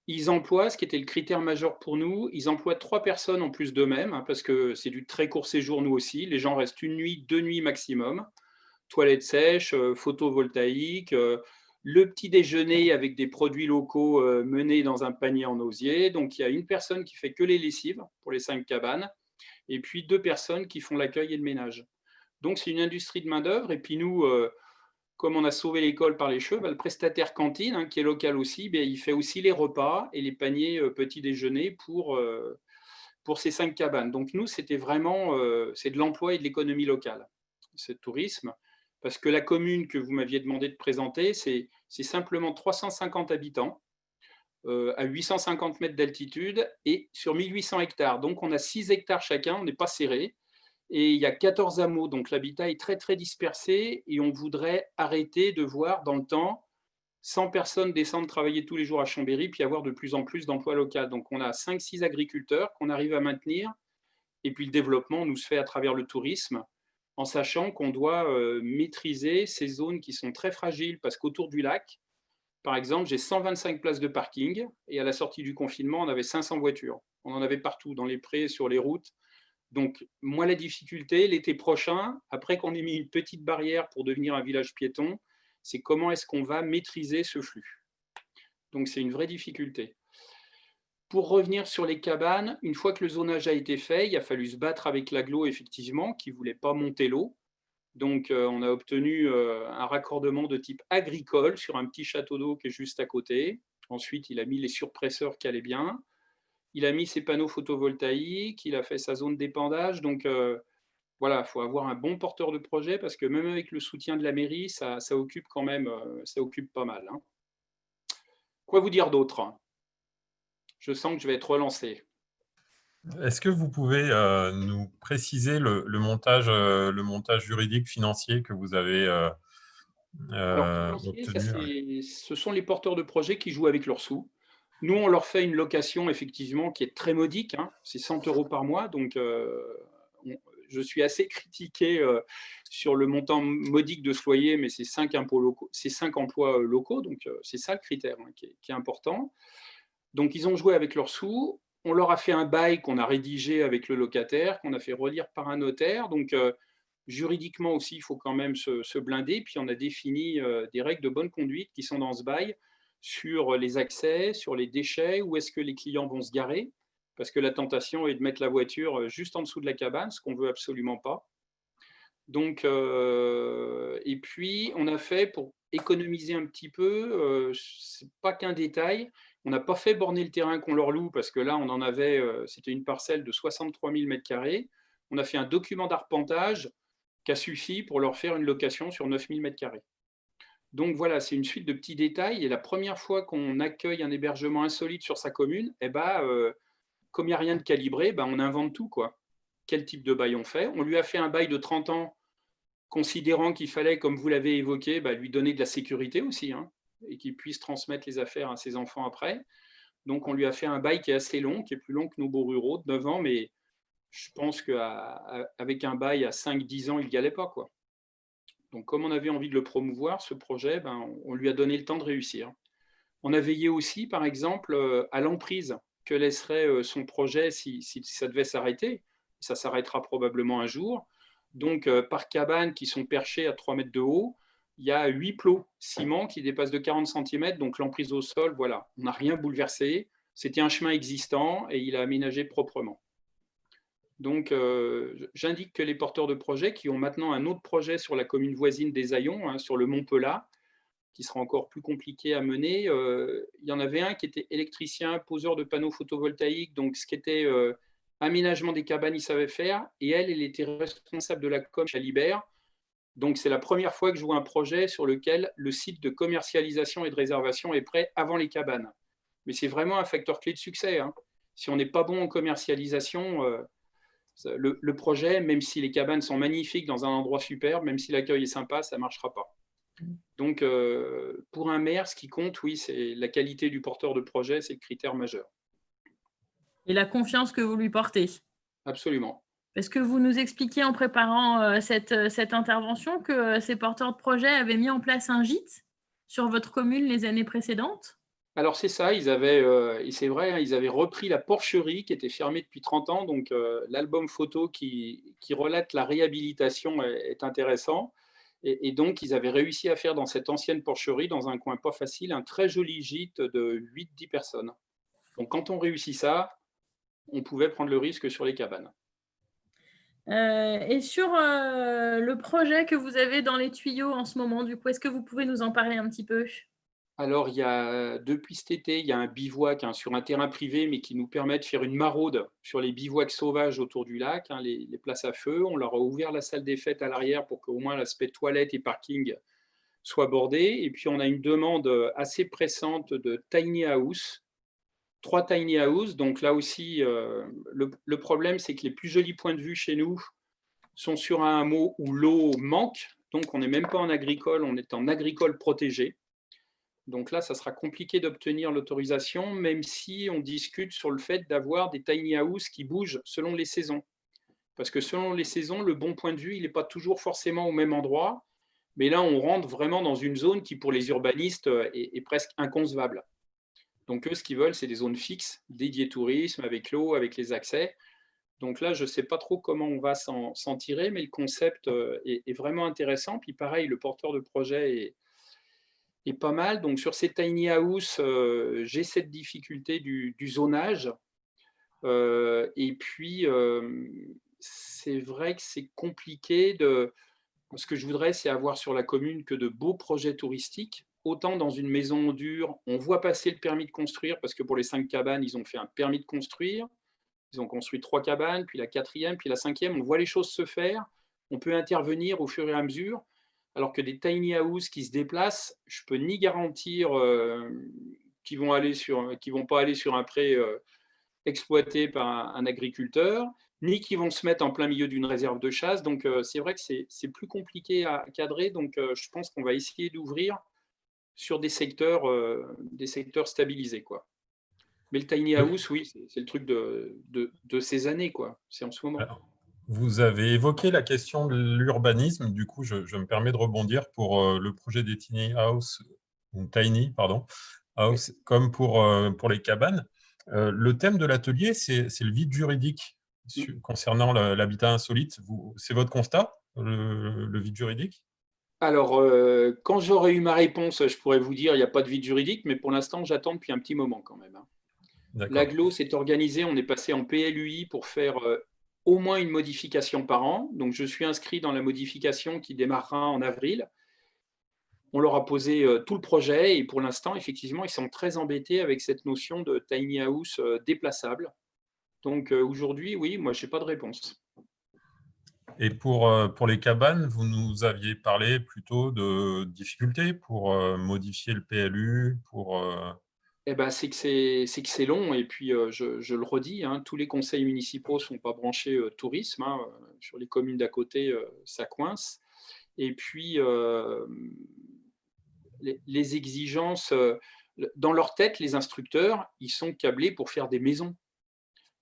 Ils emploient, ce qui était le critère majeur pour nous, ils emploient 3 personnes en plus d'eux-mêmes, hein, parce que c'est du très court séjour nous aussi. Les gens restent 1 nuit, 2 nuits maximum. Toilettes sèches, photovoltaïque, le petit déjeuner avec des produits locaux menés dans un panier en osier. Donc, il y a une personne qui fait que les lessives pour les 5 cabanes et puis 2 personnes qui font l'accueil et le ménage. Donc, c'est une industrie de main-d'œuvre. Et puis, nous, comme on a sauvé l'école par les cheveux, le prestataire cantine, hein, qui est local aussi, il fait aussi les repas et les paniers petit déjeuner pour ces 5 cabanes. Donc, nous, c'était vraiment c'est de l'emploi et de l'économie locale, ce tourisme. Parce que la commune que vous m'aviez demandé de présenter, c'est simplement 350 habitants à 850 mètres d'altitude et sur 1800 hectares. Donc, on a 6 hectares chacun, on n'est pas serré. Et il y a 14 hameaux, donc l'habitat est très, très dispersé et on voudrait arrêter de voir dans le temps 100 personnes descendre travailler tous les jours à Chambéry puis avoir de plus en plus d'emplois locaux. Donc, on a 5-6 agriculteurs qu'on arrive à maintenir et puis le développement nous se fait à travers le tourisme, en sachant qu'on doit maîtriser ces zones qui sont très fragiles parce qu'autour du lac, par exemple, j'ai 125 places de parking et à la sortie du confinement, on avait 500 voitures. On en avait partout, dans les prés, sur les routes. Donc, moi, la difficulté, l'été prochain, après qu'on ait mis une petite barrière pour devenir un village piéton, c'est comment est-ce qu'on va maîtriser ce flux. Donc, c'est une vraie difficulté. Pour revenir sur les cabanes, une fois que le zonage a été fait, il a fallu se battre avec l'agglo, effectivement, qui ne voulait pas monter l'eau. Donc, on a obtenu un raccordement de type agricole sur un petit château d'eau qui est juste à côté. Ensuite, il a mis les surpresseurs qui allaient bien. Il a mis ses panneaux photovoltaïques, il a fait sa zone d'épandage. Donc, voilà, il faut avoir un bon porteur de projet parce que même avec le soutien de la mairie, ça occupe quand même, ça occupe pas mal, hein. Quoi vous dire d'autre? Je sens que je vais être relancé. Est-ce que vous pouvez nous préciser le montage juridique financier que vous avez Alors, obtenu? ce sont les porteurs de projet qui jouent avec leurs sous. Nous, on leur fait une location, effectivement, qui est très modique, hein. C'est 100 € par mois. Donc, je suis assez critiqué sur le montant modique de ce loyer, mais c'est 5 emplois locaux. Donc, c'est ça le critère, hein, qui est important. Donc, ils ont joué avec leurs sous. On leur a fait un bail qu'on a rédigé avec le locataire, qu'on a fait relire par un notaire. Donc, juridiquement aussi, il faut quand même se blinder. Puis, on a défini des règles de bonne conduite qui sont dans ce bail sur les accès, sur les déchets, où est-ce que les clients vont se garer. Parce que la tentation est de mettre la voiture juste en dessous de la cabane, ce qu'on ne veut absolument pas. Donc, et puis, on a fait, pour économiser un petit peu, ce n'est pas qu'un détail, on n'a pas fait borner le terrain qu'on leur loue, parce que là, on en avait, c'était une parcelle de 63 000 m². On a fait un document d'arpentage qui a suffi pour leur faire une location sur 9 000 m². Donc voilà, c'est une suite de petits détails. Et la première fois qu'on accueille un hébergement insolite sur sa commune, eh ben, comme il n'y a rien de calibré, ben, on invente tout, quoi. Quel type de bail on fait? On lui a fait un bail de 30 ans, considérant qu'il fallait, comme vous l'avez évoqué, bah, lui donner de la sécurité aussi, hein, et qu'il puisse transmettre les affaires à ses enfants après. Donc on lui a fait un bail qui est assez long, qui est plus long que nos beaux ruraux, de 9 ans, mais je pense qu'avec un bail à 5-10 ans, il n'y allait pas, quoi. Donc comme on avait envie de le promouvoir, ce projet, ben, on lui a donné le temps de réussir. On a veillé aussi, par exemple, à l'emprise que laisserait son projet si ça devait s'arrêter. Ça s'arrêtera probablement un jour. Donc, par cabanes qui sont perchées à 3 mètres de haut, il y a 8 plots ciment qui dépassent de 40 cm. Donc, l'emprise au sol, voilà, on n'a rien bouleversé. C'était un chemin existant et il a aménagé proprement. Donc, j'indique que les porteurs de projets qui ont maintenant un autre projet sur la commune voisine des Aillons, hein, sur le Mont Pelat, qui sera encore plus compliqué à mener. Il y en avait un qui était électricien, poseur de panneaux photovoltaïques, donc ce qui était aménagement des cabanes, il savait faire, et elle était responsable de la com chez Alibert. Donc c'est la première fois que je vois un projet sur lequel le site de commercialisation et de réservation est prêt avant les cabanes. Mais c'est vraiment un facteur clé de succès, hein. Si on n'est pas bon en commercialisation, le projet, même si les cabanes sont magnifiques dans un endroit superbe, même si l'accueil est sympa, ça ne marchera pas. Donc, pour un maire, ce qui compte, oui, c'est la qualité du porteur de projet, c'est le critère majeur. Et la confiance que vous lui portez. Absolument. Parce que vous nous expliquiez en préparant cette intervention que ces porteurs de projet avaient mis en place un gîte sur votre commune les années précédentes. Alors c'est ça, ils avaient, et c'est vrai, hein, ils avaient repris la porcherie qui était fermée depuis 30 ans, donc l'album photo qui relate la réhabilitation est intéressant. Et donc, ils avaient réussi à faire dans cette ancienne porcherie, dans un coin pas facile, un très joli gîte de 8-10 personnes. Donc, quand on réussit ça, on pouvait prendre le risque sur les cabanes. Et sur le projet que vous avez dans les tuyaux en ce moment, du coup, est-ce que vous pouvez nous en parler un petit peu? Alors, depuis cet été, il y a un bivouac, hein, sur un terrain privé, mais qui nous permet de faire une maraude sur les bivouacs sauvages autour du lac, hein, les places à feu. On leur a ouvert la salle des fêtes à l'arrière pour qu'au moins l'aspect toilette et parking soit bordé. Et puis, on a une demande assez pressante de tiny house, 3 tiny house. Donc là aussi, le problème, c'est que les plus jolis points de vue chez nous sont sur un hameau où l'eau manque. Donc, on n'est même pas en agricole, on est en agricole protégé. Donc là, ça sera compliqué d'obtenir l'autorisation, même si on discute sur le fait d'avoir des tiny houses qui bougent selon les saisons. Parce que selon les saisons, le bon point de vue, il n'est pas toujours forcément au même endroit. Mais là, on rentre vraiment dans une zone qui, pour les urbanistes, est presque inconcevable. Donc eux, ce qu'ils veulent, c'est des zones fixes, dédiées tourisme, avec l'eau, avec les accès. Donc là, je ne sais pas trop comment on va s'en tirer, mais le concept est vraiment intéressant. Puis pareil, le porteur de projet est pas mal. Donc sur ces tiny house, j'ai cette difficulté du zonage. Et puis, c'est vrai que c'est compliqué de... Ce que je voudrais, c'est avoir sur la commune que de beaux projets touristiques. Autant dans une maison dure, on voit passer le permis de construire, parce que pour les 5 cabanes, ils ont fait un permis de construire. Ils ont construit 3 cabanes, puis la 4e, puis la 5e. On voit les choses se faire. On peut intervenir au fur et à mesure. Alors que des tiny house qui se déplacent, je ne peux ni garantir qu'ils ne vont pas aller sur un pré exploité par un agriculteur, ni qu'ils vont se mettre en plein milieu d'une réserve de chasse. Donc, c'est vrai que c'est plus compliqué à cadrer. Donc, je pense qu'on va essayer d'ouvrir sur des secteurs stabilisés, quoi. Mais le tiny house, oui, c'est le truc de ces années, quoi. C'est en ce moment. Alors, vous avez évoqué la question de l'urbanisme. Du coup, je me permets de rebondir pour le projet des tiny house, ou tiny, pardon, house, oui, comme pour les cabanes. Le thème de l'atelier, c'est le vide juridique concernant l'habitat insolite. C'est votre constat, le vide juridique? Alors, quand j'aurai eu ma réponse, je pourrais vous dire il n'y a pas de vide juridique, mais pour l'instant, j'attends depuis un petit moment quand même. L'Aglo s'est organisé, on est passé en PLUI pour faire au moins une modification par an. Donc, je suis inscrit dans la modification qui démarrera en avril. On leur a posé tout le projet et pour l'instant, effectivement, ils sont très embêtés avec cette notion de tiny house déplaçable. Donc, aujourd'hui, oui, moi, je n'ai pas de réponse. Et pour les cabanes, vous nous aviez parlé plutôt de difficultés pour modifier le PLU, pour… Eh ben, c'est que c'est long et puis je le redis, hein, tous les conseils municipaux ne sont pas branchés tourisme, hein, sur les communes d'à côté, ça coince. Et puis, les exigences, dans leur tête, les instructeurs, ils sont câblés pour faire des maisons.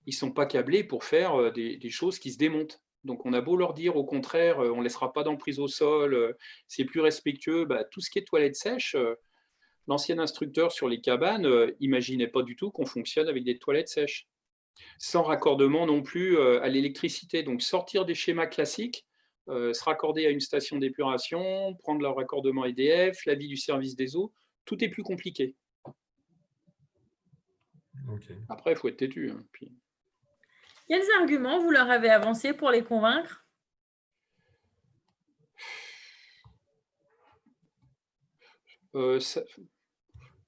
Ils ne sont pas câblés pour faire des choses qui se démontent. Donc, on a beau leur dire, au contraire, on ne laissera pas d'emprise au sol, c'est plus respectueux, bah, tout ce qui est toilettes sèches, l'ancien instructeur sur les cabanes n'imaginait pas du tout qu'on fonctionne avec des toilettes sèches, sans raccordement non plus à l'électricité. Donc, sortir des schémas classiques, se raccorder à une station d'épuration, prendre leur raccordement EDF, l'avis du service des eaux, tout est plus compliqué. Okay. Après, il faut être têtu. Hein, puis… Quels arguments vous leur avez avancés pour les convaincre?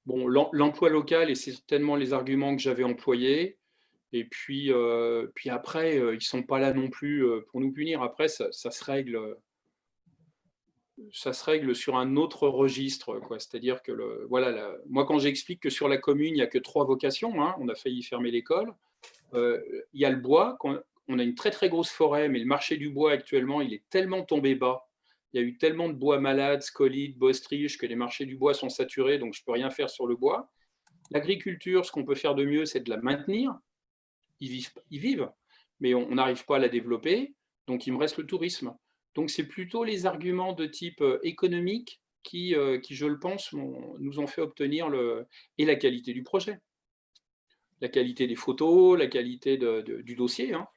Bon, l'emploi local, et c'est certainement les arguments que j'avais employés. Et puis après, ils ne sont pas là non plus pour nous punir. Après, ça se règle sur un autre registre, quoi. C'est-à-dire que moi, quand j'explique que sur la commune, il n'y a que 3 vocations, hein, on a failli fermer l'école. Il y a le bois, on a une très très grosse forêt, mais le marché du bois actuellement, il est tellement tombé bas. Il y a eu tellement de bois malades, scolides, baustriches, que les marchés du bois sont saturés, donc je ne peux rien faire sur le bois. L'agriculture, ce qu'on peut faire de mieux, c'est de la maintenir. Ils vivent, mais on n'arrive pas à la développer, donc il me reste le tourisme. Donc c'est plutôt les arguments de type économique qui, je le pense, nous ont fait obtenir et la qualité du projet. La qualité des photos, la qualité du dossier. Hein.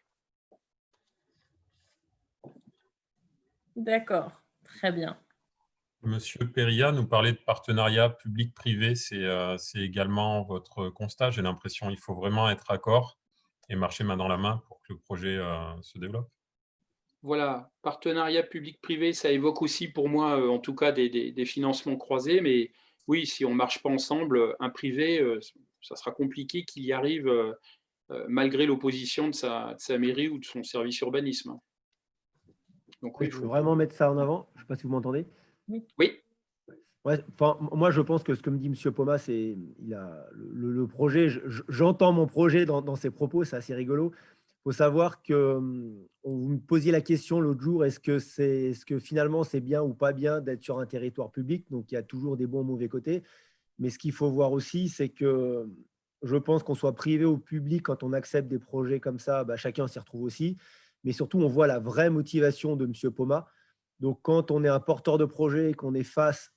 D'accord, très bien. Monsieur Péria nous parlait de partenariat public-privé. C'est également votre constat. J'ai l'impression qu'il faut vraiment être accord et marcher main dans la main pour que le projet se développe. Voilà, partenariat public-privé, ça évoque aussi pour moi, en tout cas, des financements croisés. Mais oui, si on ne marche pas ensemble, un privé, ça sera compliqué qu'il y arrive malgré l'opposition de sa mairie ou de son service urbanisme. Donc, oui, il faut vraiment mettre ça en avant. Je ne sais pas si vous m'entendez. Oui. Ouais, moi, je pense que ce que me dit M. Poma, c'est le projet. J'entends mon projet dans ses propos, c'est assez rigolo. Il faut savoir que vous me posiez la question l'autre jour, est-ce que finalement c'est bien ou pas bien d'être sur un territoire public? Donc, il y a toujours des bons et mauvais côtés. Mais ce qu'il faut voir aussi, c'est que je pense qu'on soit privé ou public, quand on accepte des projets comme ça, bah, chacun s'y retrouve aussi. Mais surtout, on voit la vraie motivation de M. Poma. Donc, quand on est un porteur de projet et qu'on est face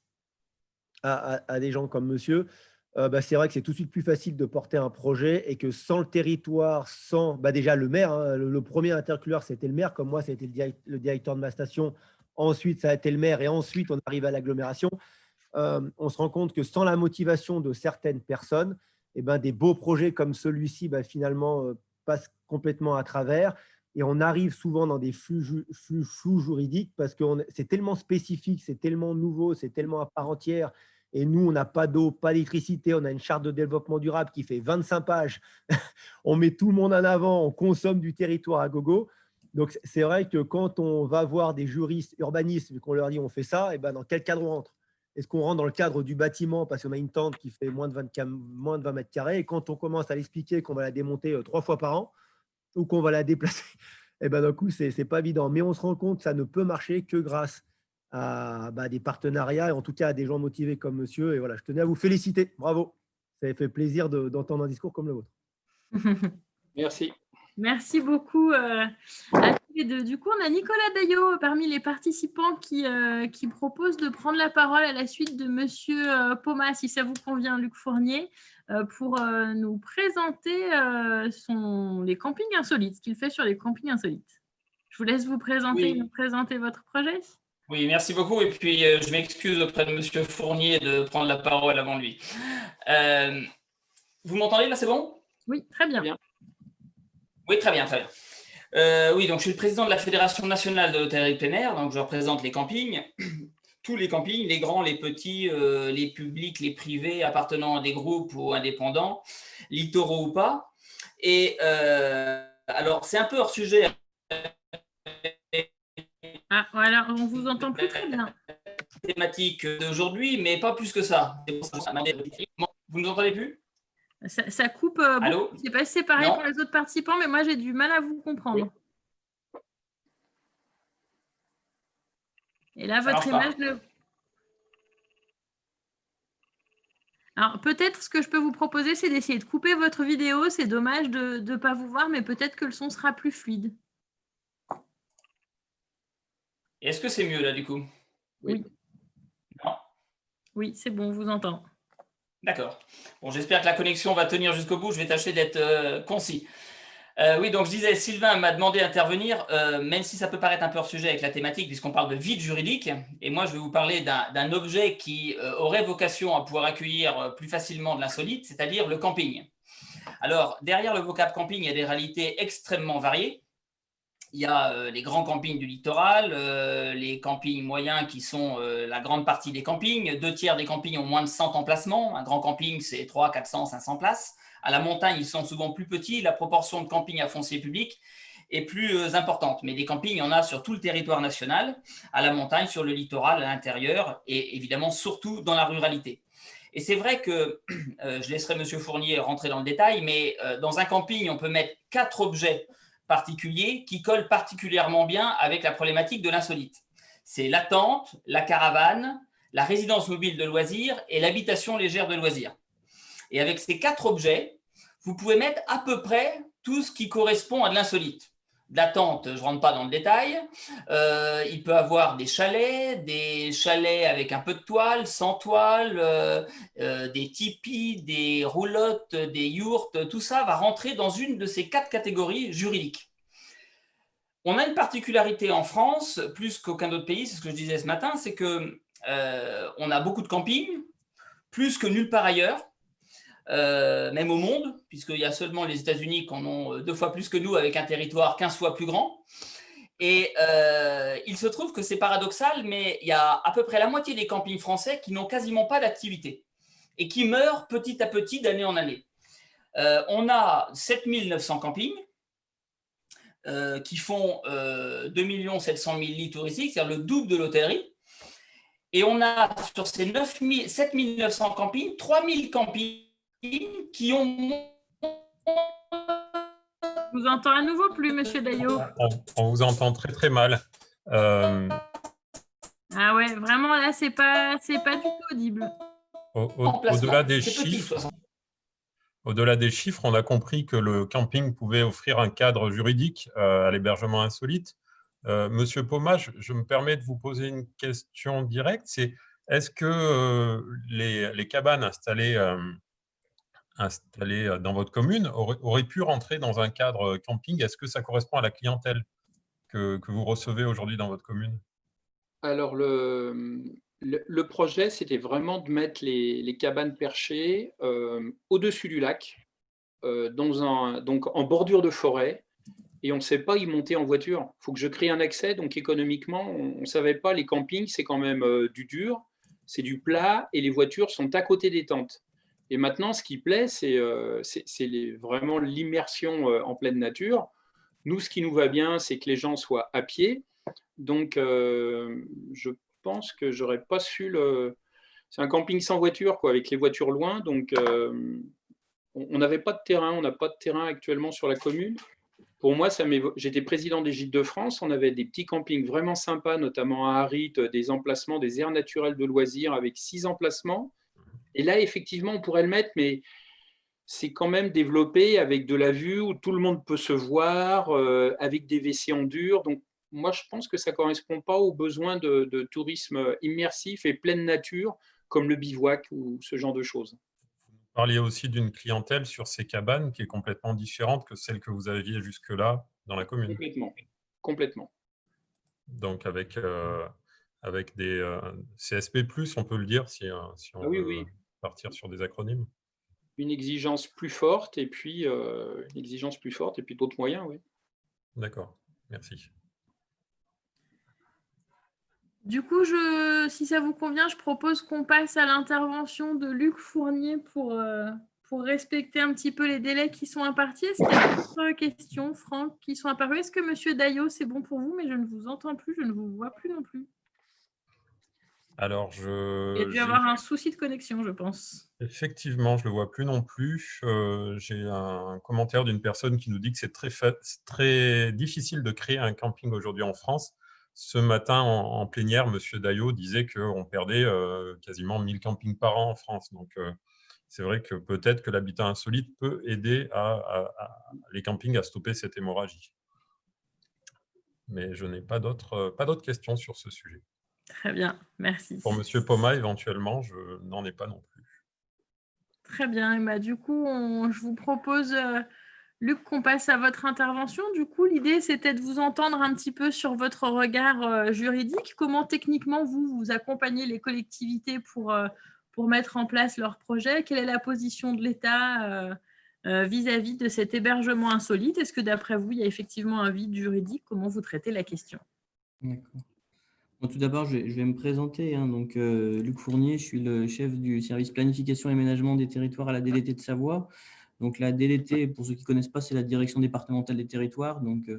à des gens comme monsieur, bah, c'est vrai que c'est tout de suite plus facile de porter un projet et que sans le territoire, sans déjà le maire, hein, le premier interlocuteur, c'était le maire, comme moi, c'était le directeur de ma station. Ensuite, ça a été le maire et ensuite, on arrive à l'agglomération. On se rend compte que sans la motivation de certaines personnes, des beaux projets comme celui-ci, finalement, passent complètement à travers. Et on arrive souvent dans des flux juridiques parce que c'est tellement spécifique, c'est tellement nouveau, c'est tellement à part entière. Et nous, on n'a pas d'eau, pas d'électricité, on a une charte de développement durable qui fait 25 pages. On met tout le monde en avant, on consomme du territoire à gogo. Donc, c'est vrai que quand on va voir des juristes urbanistes et qu'on leur dit on fait ça, dans quel cadre on rentre? Est-ce qu'on rentre dans le cadre du bâtiment parce qu'on a une tente qui fait moins de 20 mètres carrés? Et quand on commence à l'expliquer qu'on va la démonter 3 fois par an, ou qu'on va la déplacer, d'un coup, ce n'est pas évident. Mais on se rend compte que ça ne peut marcher que grâce à des partenariats et en tout cas à des gens motivés comme monsieur. Et voilà, je tenais à vous féliciter. Bravo. Ça fait plaisir d'entendre un discours comme le vôtre. Merci. Merci beaucoup à tous les deux. Du coup, on a Nicolas Daillot parmi les participants qui propose de prendre la parole à la suite de monsieur Poma, si ça vous convient, Luc Fournier, pour nous présenter les campings insolites, ce qu'il fait sur les campings insolites. Je vous laisse vous présenter, Oui. nous présenter votre projet. Oui, merci beaucoup. Et puis, je m'excuse auprès de monsieur Fournier de prendre la parole avant lui. Vous m'entendez là, c'est bon? Oui, très bien. Oui, très bien, très bien. Oui, donc je suis le président de la Fédération nationale de l'hôtellerie plein air, donc je représente les campings, tous les campings, les grands, les petits, les publics, les privés, appartenant à des groupes ou indépendants, littoraux ou pas. Et alors, c'est un peu hors sujet. Ah, voilà, on vous entend plus très bien. Thématique d'aujourd'hui, mais pas plus que ça. Vous ne nous entendez plus? Ça coupe Allô? beaucoup. Je ne sais pas si c'est pareil pour les autres participants, mais moi, j'ai du mal à vous comprendre. Oui. Et là, votre image ne... Alors, peut-être ce que je peux vous proposer, c'est d'essayer de couper votre vidéo. C'est dommage de ne pas vous voir, mais peut-être que le son sera plus fluide. Est-ce que c'est mieux là, du coup? Oui. Non. Oui, c'est bon, on vous entend. D'accord. Bon, j'espère que la connexion va tenir jusqu'au bout. Je vais tâcher d'être concis. Oui, donc je disais, Sylvain m'a demandé d'intervenir, même si ça peut paraître un peu hors sujet avec la thématique, puisqu'on parle de vide juridique. Et moi, je vais vous parler d'un objet qui aurait vocation à pouvoir accueillir plus facilement de l'insolite, c'est-à-dire le camping. Alors, derrière le vocable camping, il y a des réalités extrêmement variées. Il y a les grands campings du littoral, les campings moyens qui sont la grande partie des campings. 2/3 des campings ont moins de 100 emplacements. Un grand camping, c'est 300, 400, 500 places. À la montagne, ils sont souvent plus petits. La proportion de campings à foncier public est plus importante. Mais des campings, il y en a sur tout le territoire national, à la montagne, sur le littoral, à l'intérieur et évidemment surtout dans la ruralité. Et c'est vrai que, je laisserai M. Fournier rentrer dans le détail, mais dans un camping, on peut mettre 4 objets particuliers qui collent particulièrement bien avec la problématique de l'insolite. C'est la tente, la caravane, la résidence mobile de loisirs et l'habitation légère de loisirs. Et avec ces 4 objets, vous pouvez mettre à peu près tout ce qui correspond à de l'insolite. De la tente, je ne rentre pas dans le détail. Il peut avoir des chalets avec un peu de toile, sans toile, des tipis, des roulottes, des yourtes. Tout ça va rentrer dans une de ces 4 catégories juridiques. On a une particularité en France, plus qu'aucun autre pays, c'est ce que je disais ce matin, c'est qu'on a beaucoup de campings, plus que nulle part ailleurs. Même au monde, puisqu'il y a seulement les États-Unis qui en ont 2 fois plus que nous, avec un territoire 15 fois plus grand. Et il se trouve que c'est paradoxal, mais il y a à peu près la moitié des campings français qui n'ont quasiment pas d'activité et qui meurent petit à petit d'année en année. On a 7 900 campings qui font 2 700 000 lits touristiques, c'est-à-dire le double de l'hôtellerie. Et on a sur ces 7 900 campings, 3 000 campings qui ont... Je vous entends à nouveau plus, monsieur Daillot. On vous entend très très mal. Ah ouais, vraiment là, c'est pas du tout audible. Au-delà des chiffres, on a compris que le camping pouvait offrir un cadre juridique à l'hébergement insolite. Monsieur Paumat, je me permets de vous poser une question directe. C'est est-ce que les cabanes installées dans votre commune auraient pu rentrer dans un cadre camping? Est-ce que ça correspond à la clientèle que vous recevez aujourd'hui dans votre commune? Alors, le projet, c'était vraiment de mettre les cabanes perchées au-dessus du lac, donc en bordure de forêt, et on ne sait pas y monter en voiture. Il faut que je crée un accès, donc économiquement, on ne savait pas, les campings, c'est quand même du dur, c'est du plat, et les voitures sont à côté des tentes. Et maintenant, ce qui plaît, c'est vraiment l'immersion en pleine nature. Nous, ce qui nous va bien, c'est que les gens soient à pied. Donc, je pense que j'aurais pas su C'est un camping sans voiture, quoi, avec les voitures loin. Donc, on n'avait pas de terrain. On n'a pas de terrain actuellement sur la commune. Pour moi, j'étais président des Gîtes de France. On avait des petits campings vraiment sympas, notamment à Harit, des emplacements, des aires naturelles de loisirs avec 6 emplacements. Et là, effectivement, on pourrait le mettre, mais c'est quand même développé avec de la vue où tout le monde peut se voir, avec des WC en dur. Donc, moi, je pense que ça ne correspond pas aux besoins de tourisme immersif et pleine nature, comme le bivouac ou ce genre de choses. Vous parliez aussi d'une clientèle sur ces cabanes qui est complètement différente que celle que vous aviez jusque-là dans la commune. Complètement. Donc, avec des CSP+, on peut le dire, si on veut partir sur des acronymes. Une exigence plus forte et puis d'autres moyens, oui. D'accord, merci. Du coup, si ça vous convient, je propose qu'on passe à l'intervention de Luc Fournier pour respecter un petit peu les délais qui sont impartis. Est-ce qu'il y a d'autres questions, Franck, qui sont apparues? Est-ce que Monsieur Daillot, c'est bon pour vous? Mais je ne vous entends plus, je ne vous vois plus non plus. Alors, Il y a dû avoir un souci de connexion, je pense. effectivement, je ne le vois plus non plus. J'ai un commentaire d'une personne qui nous dit que c'est très difficile de créer un camping aujourd'hui en France. Ce matin, en plénière, M. Daillot disait qu'on perdait quasiment 1000 campings par an en France. Donc, c'est vrai que peut-être que l'habitat insolite peut aider les campings à stopper cette hémorragie. Mais je n'ai pas d'autres questions sur ce sujet. Très bien, merci. Pour M. Poma, éventuellement, je n'en ai pas non plus. Très bien. Et bah, du coup, je vous propose, Luc, qu'on passe à votre intervention. Du coup, l'idée, c'était de vous entendre un petit peu sur votre regard juridique. Comment techniquement, vous accompagnez les collectivités pour mettre en place leurs projets? Quelle est la position de l'État vis-à-vis de cet hébergement insolite? Est-ce que d'après vous, il y a effectivement un vide juridique? Comment vous traitez la question? D'accord. Bon, tout d'abord, je vais me présenter. Donc, Luc Fournier, je suis le chef du service planification et aménagement des territoires à la DDT de Savoie. Donc, la DDT, pour ceux qui ne connaissent pas, c'est la direction départementale des territoires, donc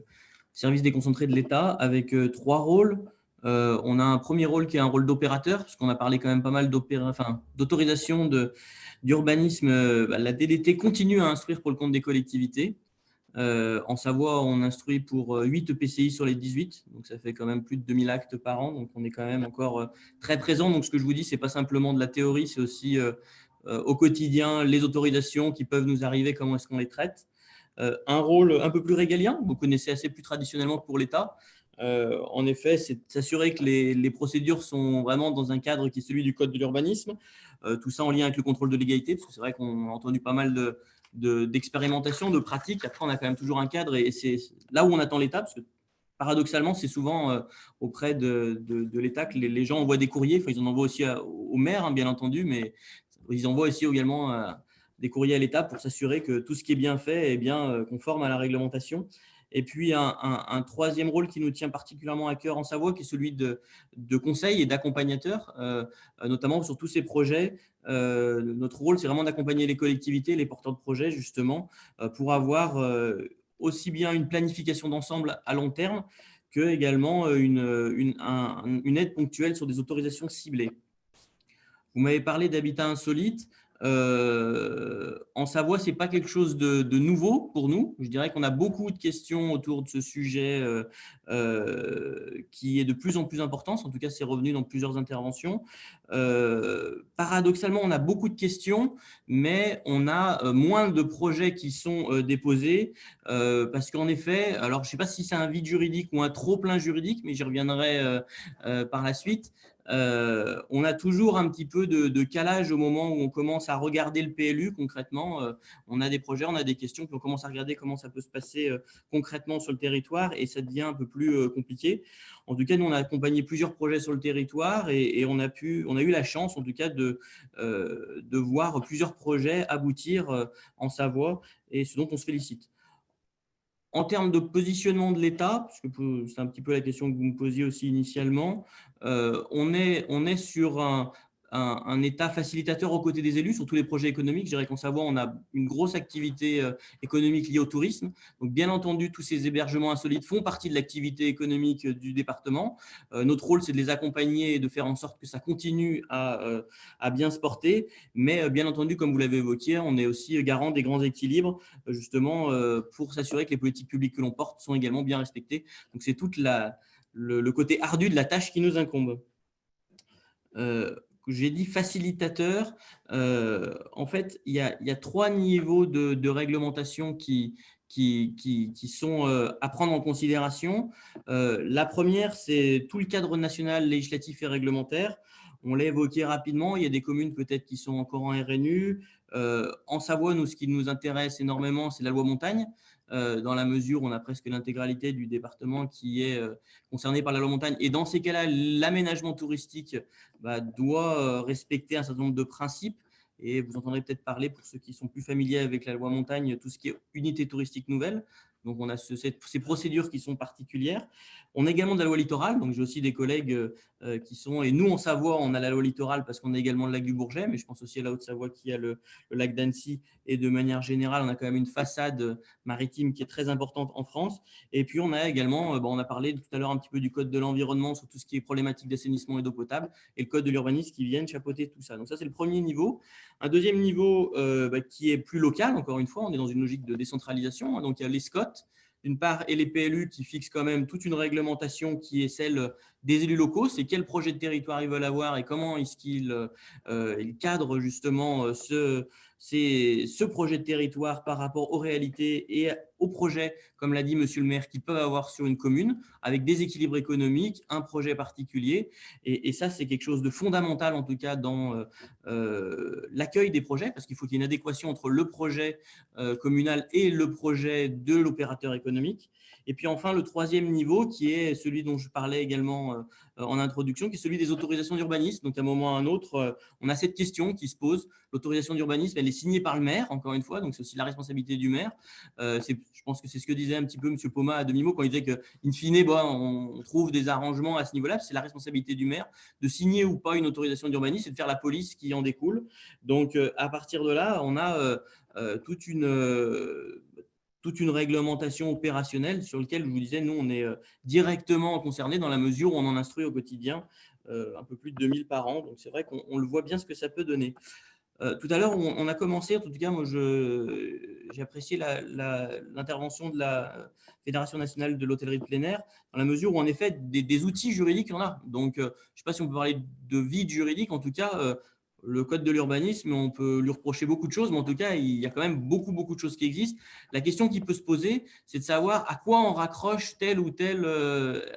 service déconcentré de l'État, avec 3 rôles. On a un premier rôle qui est un rôle d'opérateur, puisqu'on a parlé quand même pas mal d'autorisation d'urbanisme. La DDT continue à instruire pour le compte des collectivités. En Savoie, on instruit pour 8 EPCI sur les 18, donc ça fait quand même plus de 2000 actes par an, donc on est quand même encore très présent. Donc ce que je vous dis, ce n'est pas simplement de la théorie, c'est aussi au quotidien les autorisations qui peuvent nous arriver, comment est-ce qu'on les traite. Un rôle un peu plus régalien, vous connaissez assez plus traditionnellement pour l'État. En effet, c'est de s'assurer que les procédures sont vraiment dans un cadre qui est celui du Code de l'urbanisme, tout ça en lien avec le contrôle de légalité, parce que c'est vrai qu'on a entendu pas mal d'expérimentation, de pratique. Après, on a quand même toujours un cadre et c'est là où on attend l'État, parce que paradoxalement, c'est souvent auprès de l'État que les gens envoient des courriers. Enfin, ils en envoient aussi au maire, hein, bien entendu, mais ils envoient aussi également des courriers à l'État pour s'assurer que tout ce qui est bien fait est bien conforme à la réglementation. Et puis, un troisième rôle qui nous tient particulièrement à cœur en Savoie, qui est celui de conseil et d'accompagnateur, notamment sur tous ces projets. Notre rôle, c'est vraiment d'accompagner les collectivités, les porteurs de projets, justement, pour avoir aussi bien une planification d'ensemble à long terme que également une aide ponctuelle sur des autorisations ciblées. Vous m'avez parlé d'habitat insolite. En Savoie, ce n'est pas quelque chose de nouveau pour nous. Je dirais qu'on a beaucoup de questions autour de ce sujet qui est de plus en plus important. En tout cas, c'est revenu dans plusieurs interventions. Paradoxalement, on a beaucoup de questions, mais on a moins de projets qui sont déposés parce qu'en effet, alors je ne sais pas si c'est un vide juridique ou un trop-plein juridique, mais j'y reviendrai par la suite. On a toujours un petit peu de calage au moment où on commence à regarder le PLU concrètement. On a des projets, on a des questions, puis on commence à regarder comment ça peut se passer concrètement sur le territoire et ça devient un peu plus compliqué. En tout cas, nous, on a accompagné plusieurs projets sur le territoire et on a eu la chance, en tout cas, de voir plusieurs projets aboutir en Savoie et ce dont on se félicite. En termes de positionnement de l'État, parce que c'est un petit peu la question que vous me posiez aussi initialement, on est sur un État facilitateur aux côtés des élus sur tous les projets économiques. Je dirais qu'en Savoie, on a une grosse activité économique liée au tourisme. Donc, bien entendu, tous ces hébergements insolites font partie de l'activité économique du département. Notre rôle, c'est de les accompagner et de faire en sorte que ça continue à bien se porter. Mais bien entendu, comme vous l'avez évoqué, on est aussi garant des grands équilibres, justement, pour s'assurer que les politiques publiques que l'on porte sont également bien respectées. Donc, c'est tout le côté ardu de la tâche qui nous incombe. J'ai dit facilitateur. En fait, il y a 3 niveaux de réglementation qui sont à prendre en considération. La première, c'est tout le cadre national, législatif et réglementaire. On l'a évoqué rapidement. Il y a des communes peut-être qui sont encore en RNU. En Savoie, nous, ce qui nous intéresse énormément, c'est la loi montagne. Dans la mesure où on a presque l'intégralité du département qui est concerné par la loi montagne. Et dans ces cas-là, l'aménagement touristique doit respecter un certain nombre de principes. Et vous entendrez peut-être parler, pour ceux qui sont plus familiers avec la loi montagne, tout ce qui est unité touristique nouvelle. Donc, on a ces procédures qui sont particulières. On a également de la loi littorale. Donc, j'ai aussi des collègues qui sont… Et nous, en Savoie, on a la loi littorale parce qu'on a également le lac du Bourget, mais je pense aussi à la Haute-Savoie qui a le lac d'Annecy. Et de manière générale, on a quand même une façade maritime qui est très importante en France. Et puis, on a également, on a parlé tout à l'heure un petit peu du code de l'environnement sur tout ce qui est problématique d'assainissement et d'eau potable et le code de l'urbanisme qui viennent chapeauter tout ça. Donc, ça, c'est le premier niveau. Un deuxième niveau qui est plus local, encore une fois, on est dans une logique de décentralisation. Donc, il y a les SCOT, d'une part, et les PLU qui fixent quand même toute une réglementation qui est celle des élus locaux. C'est quel projet de territoire ils veulent avoir et comment est-ce qu'ils cadrent justement ce projet de territoire par rapport aux réalités et aux projets, comme l'a dit monsieur le maire, qu'ils peuvent avoir sur une commune, avec des équilibres économiques, un projet particulier. Et ça, c'est quelque chose de fondamental, en tout cas, dans l'accueil des projets, parce qu'il faut qu'il y ait une adéquation entre le projet communal et le projet de l'opérateur économique. Et puis enfin, le troisième niveau, qui est celui dont je parlais également en introduction, qui est celui des autorisations d'urbanisme. Donc, à un moment ou à un autre, on a cette question qui se pose. L'autorisation d'urbanisme, elle est signée par le maire, encore une fois, donc c'est aussi la responsabilité du maire. Je pense que c'est ce que disait un petit peu M. Poma à demi-mot quand il disait qu'in fine, on trouve des arrangements à ce niveau-là. C'est la responsabilité du maire de signer ou pas une autorisation d'urbanisme et de faire la police qui en découle. Donc, à partir de là, on a toute une réglementation opérationnelle sur laquelle, je vous disais, nous, on est directement concernés dans la mesure où on en instruit au quotidien un peu plus de 2000 par an. Donc, c'est vrai qu'on le voit bien ce que ça peut donner. Tout à l'heure, on a commencé, en tout cas, moi, j'ai apprécié l'intervention de la Fédération nationale de l'hôtellerie de plein air, dans la mesure où, en effet, des outils juridiques, il y en a. Donc, je ne sais pas si on peut parler de vide juridique, en tout cas, le code de l'urbanisme, on peut lui reprocher beaucoup de choses, mais en tout cas, il y a quand même beaucoup de choses qui existent. La question qui peut se poser, c'est de savoir à quoi on raccroche tel ou tel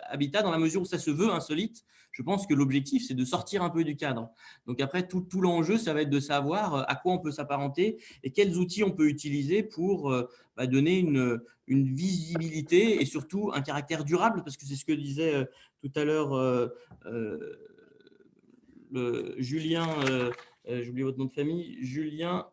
habitat, dans la mesure où ça se veut insolite. Je pense que l'objectif, c'est de sortir un peu du cadre. Donc après, tout l'enjeu, ça va être de savoir à quoi on peut s'apparenter et quels outils on peut utiliser pour donner une visibilité et surtout un caractère durable, parce que c'est ce que disait tout à l'heure Julien, j'ai oublié votre nom de famille, Julien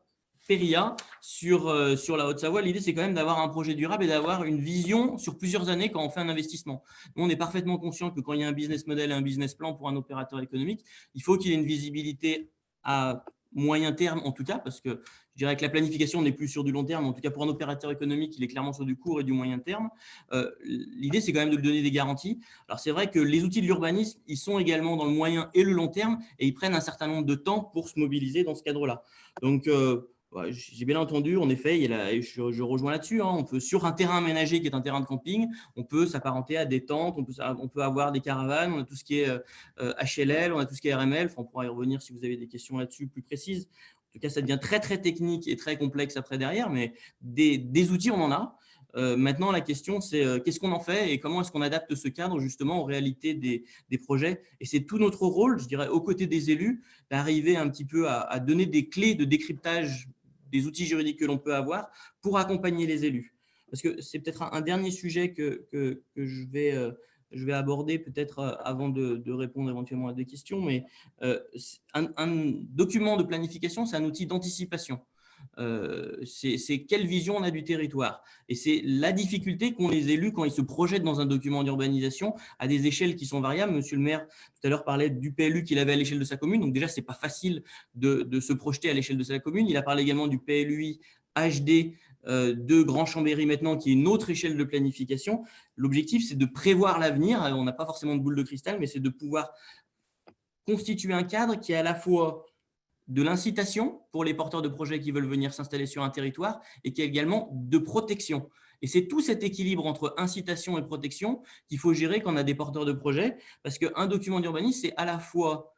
Péria sur la Haute-Savoie. L'idée, c'est quand même d'avoir un projet durable et d'avoir une vision sur plusieurs années quand on fait un investissement. Nous, on est parfaitement conscient que quand il y a un business model et un business plan pour un opérateur économique, il faut qu'il y ait une visibilité à moyen terme, en tout cas, parce que je dirais que la planification n'est plus sur du long terme. En tout cas, pour un opérateur économique, il est clairement sur du court et du moyen terme. L'idée, c'est quand même de lui donner des garanties. Alors, c'est vrai que les outils de l'urbanisme, ils sont également dans le moyen et le long terme et ils prennent un certain nombre de temps pour se mobiliser dans ce cadre-là. Donc, j'ai bien entendu, en effet, je rejoins là-dessus. On peut, sur un terrain aménagé qui est un terrain de camping, on peut s'apparenter à des tentes, on peut avoir des caravanes, on a tout ce qui est HLL, on a tout ce qui est RML. On pourra y revenir si vous avez des questions là-dessus plus précises. En tout cas, ça devient très, très technique et très complexe après derrière, mais des outils, on en a. Maintenant, la question, c'est qu'est-ce qu'on en fait et comment est-ce qu'on adapte ce cadre justement aux réalités des projets. Et c'est tout notre rôle, je dirais, aux côtés des élus, d'arriver un petit peu à donner des clés de décryptage des outils juridiques que l'on peut avoir pour accompagner les élus. Parce que c'est peut-être un dernier sujet que je vais aborder peut-être avant de répondre éventuellement à des questions, mais un document de planification, c'est un outil d'anticipation. C'est quelle vision on a du territoire. Et c'est la difficulté qu'ont les élus quand ils se projettent dans un document d'urbanisation à des échelles qui sont variables. Monsieur le maire, tout à l'heure, parlait du PLU qu'il avait à l'échelle de sa commune. Donc déjà, ce n'est pas facile de se projeter à l'échelle de sa commune. Il a parlé également du PLUI HD de Grand Chambéry maintenant, qui est une autre échelle de planification. L'objectif, c'est de prévoir l'avenir. On n'a pas forcément de boule de cristal, mais c'est de pouvoir constituer un cadre qui est à la fois de l'incitation pour les porteurs de projets qui veulent venir s'installer sur un territoire et qui est également de protection. Et c'est tout cet équilibre entre incitation et protection qu'il faut gérer quand on a des porteurs de projets, parce qu'un document d'urbanisme, c'est à la fois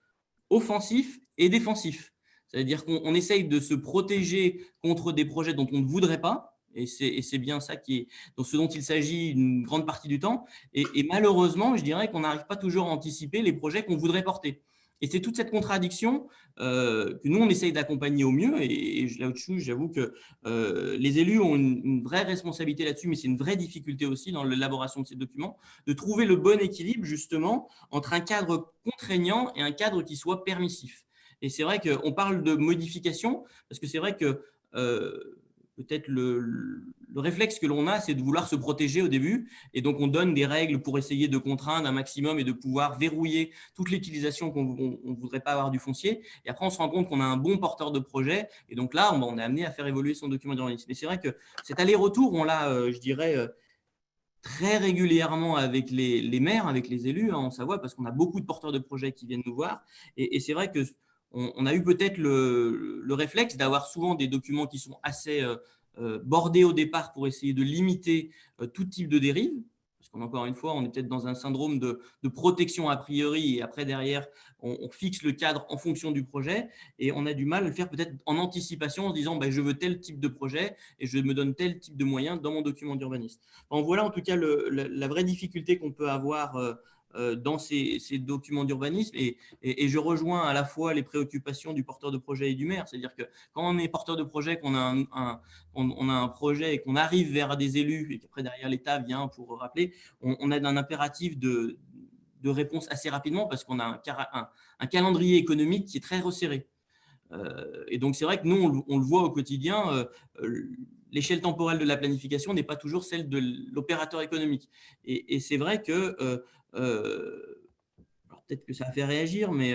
offensif et défensif. C'est-à-dire qu'on essaye de se protéger contre des projets dont on ne voudrait pas, et c'est bien ça ce dont il s'agit une grande partie du temps. Et malheureusement, je dirais qu'on n'arrive pas toujours à anticiper les projets qu'on voudrait porter. Et c'est toute cette contradiction que nous, on essaye d'accompagner au mieux. Et là-dessus, j'avoue que les élus ont une vraie responsabilité là-dessus, mais c'est une vraie difficulté aussi dans l'élaboration de ces documents, de trouver le bon équilibre, justement, entre un cadre contraignant et un cadre qui soit permissif. Et c'est vrai qu'on parle de modification, parce que c'est vrai que peut-être le réflexe que l'on a, c'est de vouloir se protéger au début. Et donc, on donne des règles pour essayer de contraindre un maximum et de pouvoir verrouiller toute l'utilisation qu'on ne voudrait pas avoir du foncier. Et après, on se rend compte qu'on a un bon porteur de projet. Et donc là, on est amené à faire évoluer son document d'urbanisme. Mais c'est vrai que cet aller-retour, on l'a, je dirais, très régulièrement avec les maires, avec les élus en Savoie, parce qu'on a beaucoup de porteurs de projets qui viennent nous voir. Et c'est vrai qu'on a eu peut-être le réflexe d'avoir souvent des documents qui sont assez bordés au départ pour essayer de limiter tout type de dérive. Parce qu'encore une fois, on est peut-être dans un syndrome de protection a priori et après, derrière, on fixe le cadre en fonction du projet et on a du mal à le faire peut-être en anticipation en se disant je veux tel type de projet et je me donne tel type de moyens dans mon document d'urbanisme. Bon, voilà en tout cas la vraie difficulté qu'on peut avoir dans ces documents d'urbanisme et je rejoins à la fois les préoccupations du porteur de projet et du maire. C'est-à-dire que quand on est porteur de projet, qu'on a on a un projet et qu'on arrive vers des élus et qu'après derrière l'État vient pour rappeler, on a un impératif de réponse assez rapidement parce qu'on a un calendrier économique qui est très resserré. Et donc, c'est vrai que nous, on le voit au quotidien, l'échelle temporelle de la planification n'est pas toujours celle de l'opérateur économique. Et c'est vrai que, alors peut-être que ça a fait réagir, mais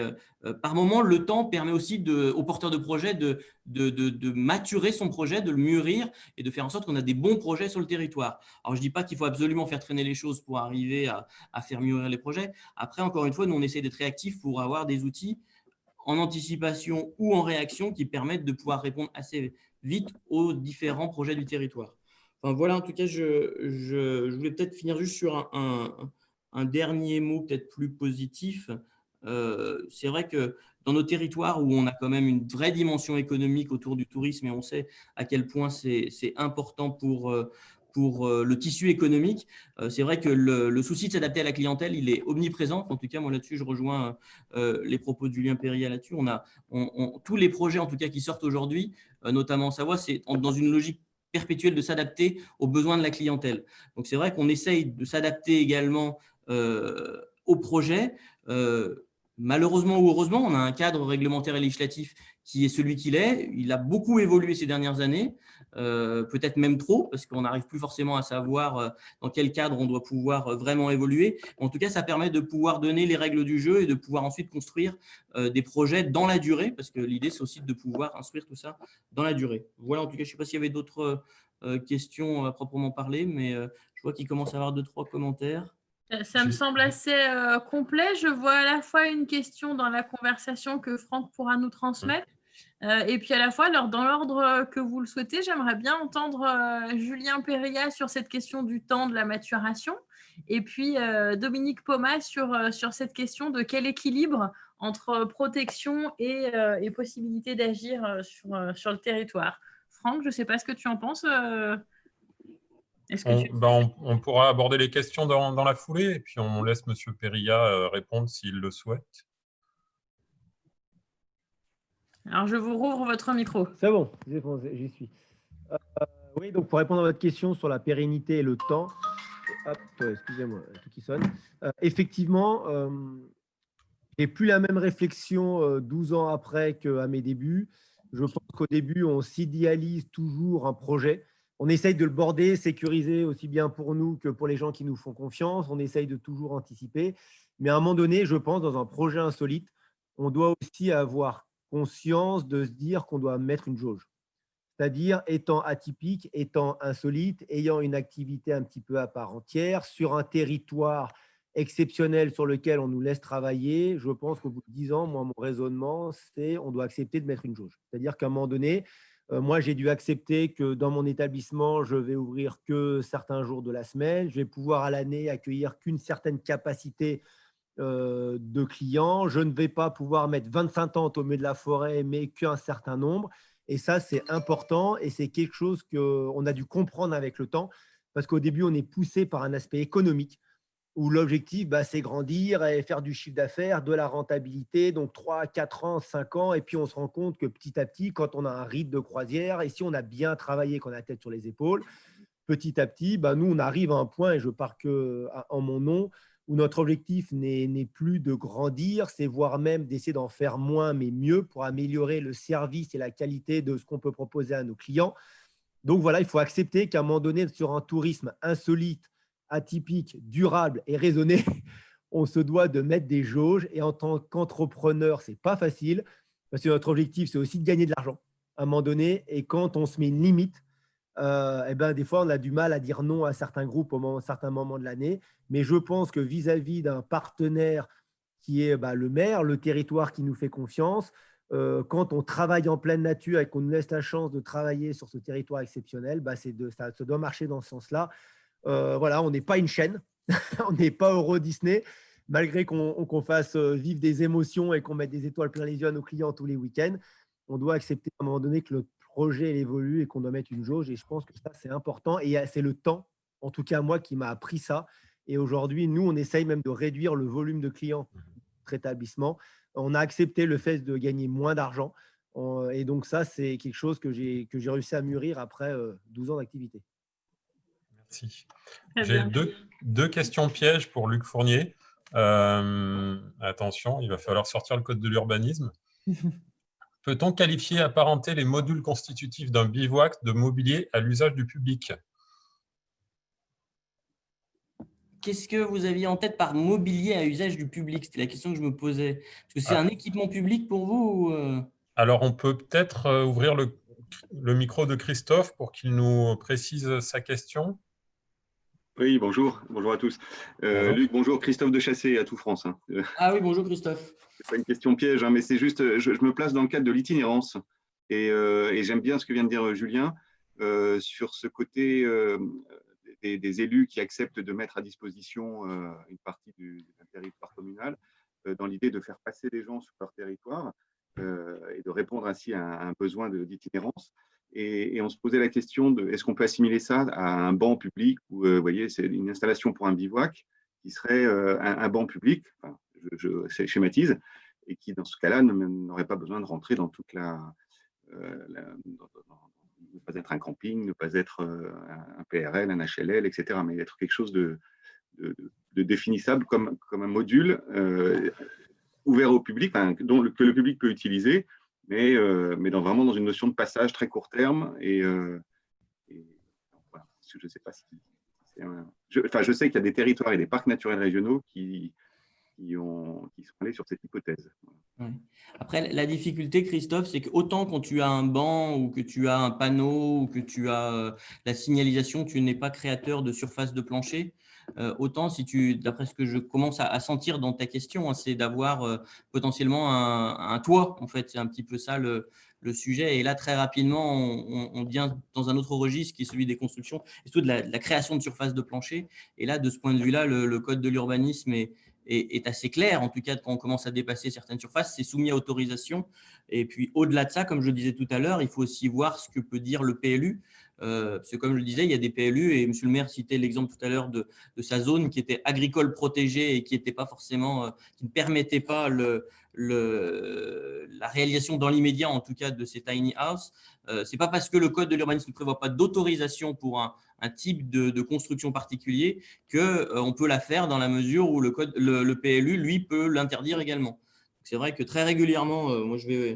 par moment, le temps permet aussi au porteur de projet de maturer son projet, de le mûrir et de faire en sorte qu'on a des bons projets sur le territoire. Alors, je ne dis pas qu'il faut absolument faire traîner les choses pour arriver à faire mûrir les projets. Après, encore une fois, nous, on essaie d'être réactifs pour avoir des outils en anticipation ou en réaction qui permettent de pouvoir répondre assez vite aux différents projets du territoire. Enfin, voilà, en tout cas, je voulais peut-être finir juste sur un dernier mot peut-être plus positif. C'est vrai que dans nos territoires où on a quand même une vraie dimension économique autour du tourisme et on sait à quel point c'est important pour le tissu économique. C'est vrai que le souci de s'adapter à la clientèle, il est omniprésent. En tout cas, moi là-dessus, je rejoins les propos de Julien Perria là-dessus. Tous les projets, en tout cas, qui sortent aujourd'hui, notamment en Savoie, c'est dans une logique perpétuelle de s'adapter aux besoins de la clientèle. Donc, c'est vrai qu'on essaye de s'adapter également au projet. Malheureusement ou heureusement, on a un cadre réglementaire et législatif qui est celui qu'il est. Il a beaucoup évolué ces dernières années, peut-être même trop, parce qu'on n'arrive plus forcément à savoir dans quel cadre on doit pouvoir vraiment évoluer. En tout cas, ça permet de pouvoir donner les règles du jeu et de pouvoir ensuite construire des projets dans la durée, parce que l'idée, c'est aussi de pouvoir instruire tout ça dans la durée. Voilà, en tout cas, je ne sais pas s'il y avait d'autres questions à proprement parler, mais je vois qu'il commence à y avoir 2-3 commentaires. Ça me semble assez complet. Je vois à la fois une question dans la conversation que Franck pourra nous transmettre. Et puis à la fois, dans l'ordre que vous le souhaitez, j'aimerais bien entendre Julien Perria sur cette question du temps de la maturation et puis Dominique Paumas sur cette question de quel équilibre entre protection et possibilité d'agir sur le territoire. Franck, je ne sais pas ce que tu en penses. On pourra aborder les questions dans la foulée et puis on laisse M. Perria répondre s'il le souhaite. Alors, je vous rouvre votre micro. C'est bon, j'y suis. Oui, donc pour répondre à votre question sur la pérennité et le temps, excusez-moi, tout qui sonne. Effectivement, je n'ai plus la même réflexion 12 ans après qu'à mes débuts. Je pense qu'au début, on s'idéalise toujours un projet. On essaye de le border, sécuriser aussi bien pour nous que pour les gens qui nous font confiance. On essaye de toujours anticiper. Mais à un moment donné, je pense, dans un projet insolite, on doit aussi avoir conscience de se dire qu'on doit mettre une jauge. C'est-à-dire étant atypique, étant insolite, ayant une activité un petit peu à part entière, sur un territoire exceptionnel sur lequel on nous laisse travailler. Je pense qu'au bout de 10 ans, moi, mon raisonnement, c'est on doit accepter de mettre une jauge. C'est-à-dire qu'à un moment donné, moi, j'ai dû accepter que dans mon établissement, je vais ouvrir que certains jours de la semaine. Je vais pouvoir à l'année accueillir qu'une certaine capacité de clients. Je ne vais pas pouvoir mettre 25 tentes au milieu de la forêt, mais qu'un certain nombre. Et ça, c'est important et c'est quelque chose qu'on a dû comprendre avec le temps parce qu'au début, on est poussé par un aspect économique où l'objectif, c'est grandir et faire du chiffre d'affaires, de la rentabilité, donc 3, 4 ans, 5 ans. Et puis, on se rend compte que petit à petit, quand on a un rythme de croisière et si on a bien travaillé, qu'on a la tête sur les épaules, petit à petit, nous, on arrive à un point, et je pars que en mon nom, où notre objectif n'est plus de grandir, c'est voire même d'essayer d'en faire moins, mais mieux pour améliorer le service et la qualité de ce qu'on peut proposer à nos clients. Donc voilà, il faut accepter qu'à un moment donné, sur un tourisme insolite, atypique, durable et raisonné, on se doit de mettre des jauges. Et en tant qu'entrepreneur, ce n'est pas facile parce que notre objectif, c'est aussi de gagner de l'argent à un moment donné. Et quand on se met une limite, des fois, on a du mal à dire non à certains groupes à certains moments de l'année. Mais je pense que vis-à-vis d'un partenaire qui est le maire, le territoire qui nous fait confiance, quand on travaille en pleine nature et qu'on nous laisse la chance de travailler sur ce territoire exceptionnel, ça doit marcher dans ce sens-là. Voilà, on n'est pas une chaîne, on n'est pas Euro Disney, malgré qu'on fasse vivre des émotions et qu'on mette des étoiles plein les yeux à nos clients tous les week-ends. On doit accepter à un moment donné que le projet évolue et qu'on doit mettre une jauge. Et je pense que ça, c'est important. Et c'est le temps, en tout cas moi, qui m'a appris ça. Et aujourd'hui, nous, on essaye même de réduire le volume de clients de notre établissement. On a accepté le fait de gagner moins d'argent. Et donc ça, c'est quelque chose que j'ai réussi à mûrir après 12 ans d'activité. Merci. J'ai deux questions pièges pour Luc Fournier. Attention, il va falloir sortir le code de l'urbanisme. Peut-on qualifier, apparenter les modules constitutifs d'un bivouac de mobilier à l'usage du public? Qu'est-ce que vous aviez en tête par mobilier à usage du public? C'était la question que je me posais. Est-ce que c'est un équipement public pour vous Alors, on peut peut-être ouvrir le micro de Christophe pour qu'il nous précise sa question. Oui, bonjour à tous. Bonjour. Luc, bonjour, Christophe de Chassé à Tout France. Ah oui, bonjour Christophe. C'est pas une question piège, mais c'est juste, je me place dans le cadre de l'itinérance et j'aime bien ce que vient de dire Julien sur ce côté des élus qui acceptent de mettre à disposition une partie d'un territoire communal dans l'idée de faire passer des gens sur leur territoire et de répondre ainsi à un besoin d'itinérance. Et on se posait la question de est-ce qu'on peut assimiler ça à un banc public ou vous voyez, c'est une installation pour un bivouac qui serait un banc public, enfin, je schématise, et qui dans ce cas-là n'aurait pas besoin de rentrer dans toute ne pas être un camping, ne pas être un PRL, un HLL, etc., mais être quelque chose de définissable comme un module ouvert au public, que le public peut utiliser, mais vraiment dans une notion de passage très court terme. Et voilà, je ne sais pas si je sais qu'il y a des territoires et des parcs naturels régionaux qui sont allés sur cette hypothèse. Ouais. Après, la difficulté, Christophe, c'est que autant quand tu as un banc ou que tu as un panneau ou que tu as la signalisation, tu n'es pas créateur de surface de plancher. Autant si d'après ce que je commence à sentir dans ta question, c'est d'avoir potentiellement un toit. En fait, c'est un petit peu ça le sujet. Et là, très rapidement, on vient dans un autre registre qui est celui des constructions, et surtout de la création de surface de plancher. Et là, de ce point de vue-là, le code de l'urbanisme est assez clair. En tout cas, quand on commence à dépasser certaines surfaces, c'est soumis à autorisation. Et puis, au-delà de ça, comme je le disais tout à l'heure, il faut aussi voir ce que peut dire le PLU. Parce que comme je le disais, il y a des PLU et monsieur le maire citait l'exemple tout à l'heure de sa zone qui était agricole protégée et qui était pas forcément, qui ne permettait pas la réalisation dans l'immédiat, en tout cas, de ces tiny house. C'est pas parce que le code de l'urbanisme ne prévoit pas d'autorisation pour un type de construction particulier qu'on peut la faire dans la mesure où le PLU, lui, peut l'interdire également. C'est vrai que très régulièrement, moi je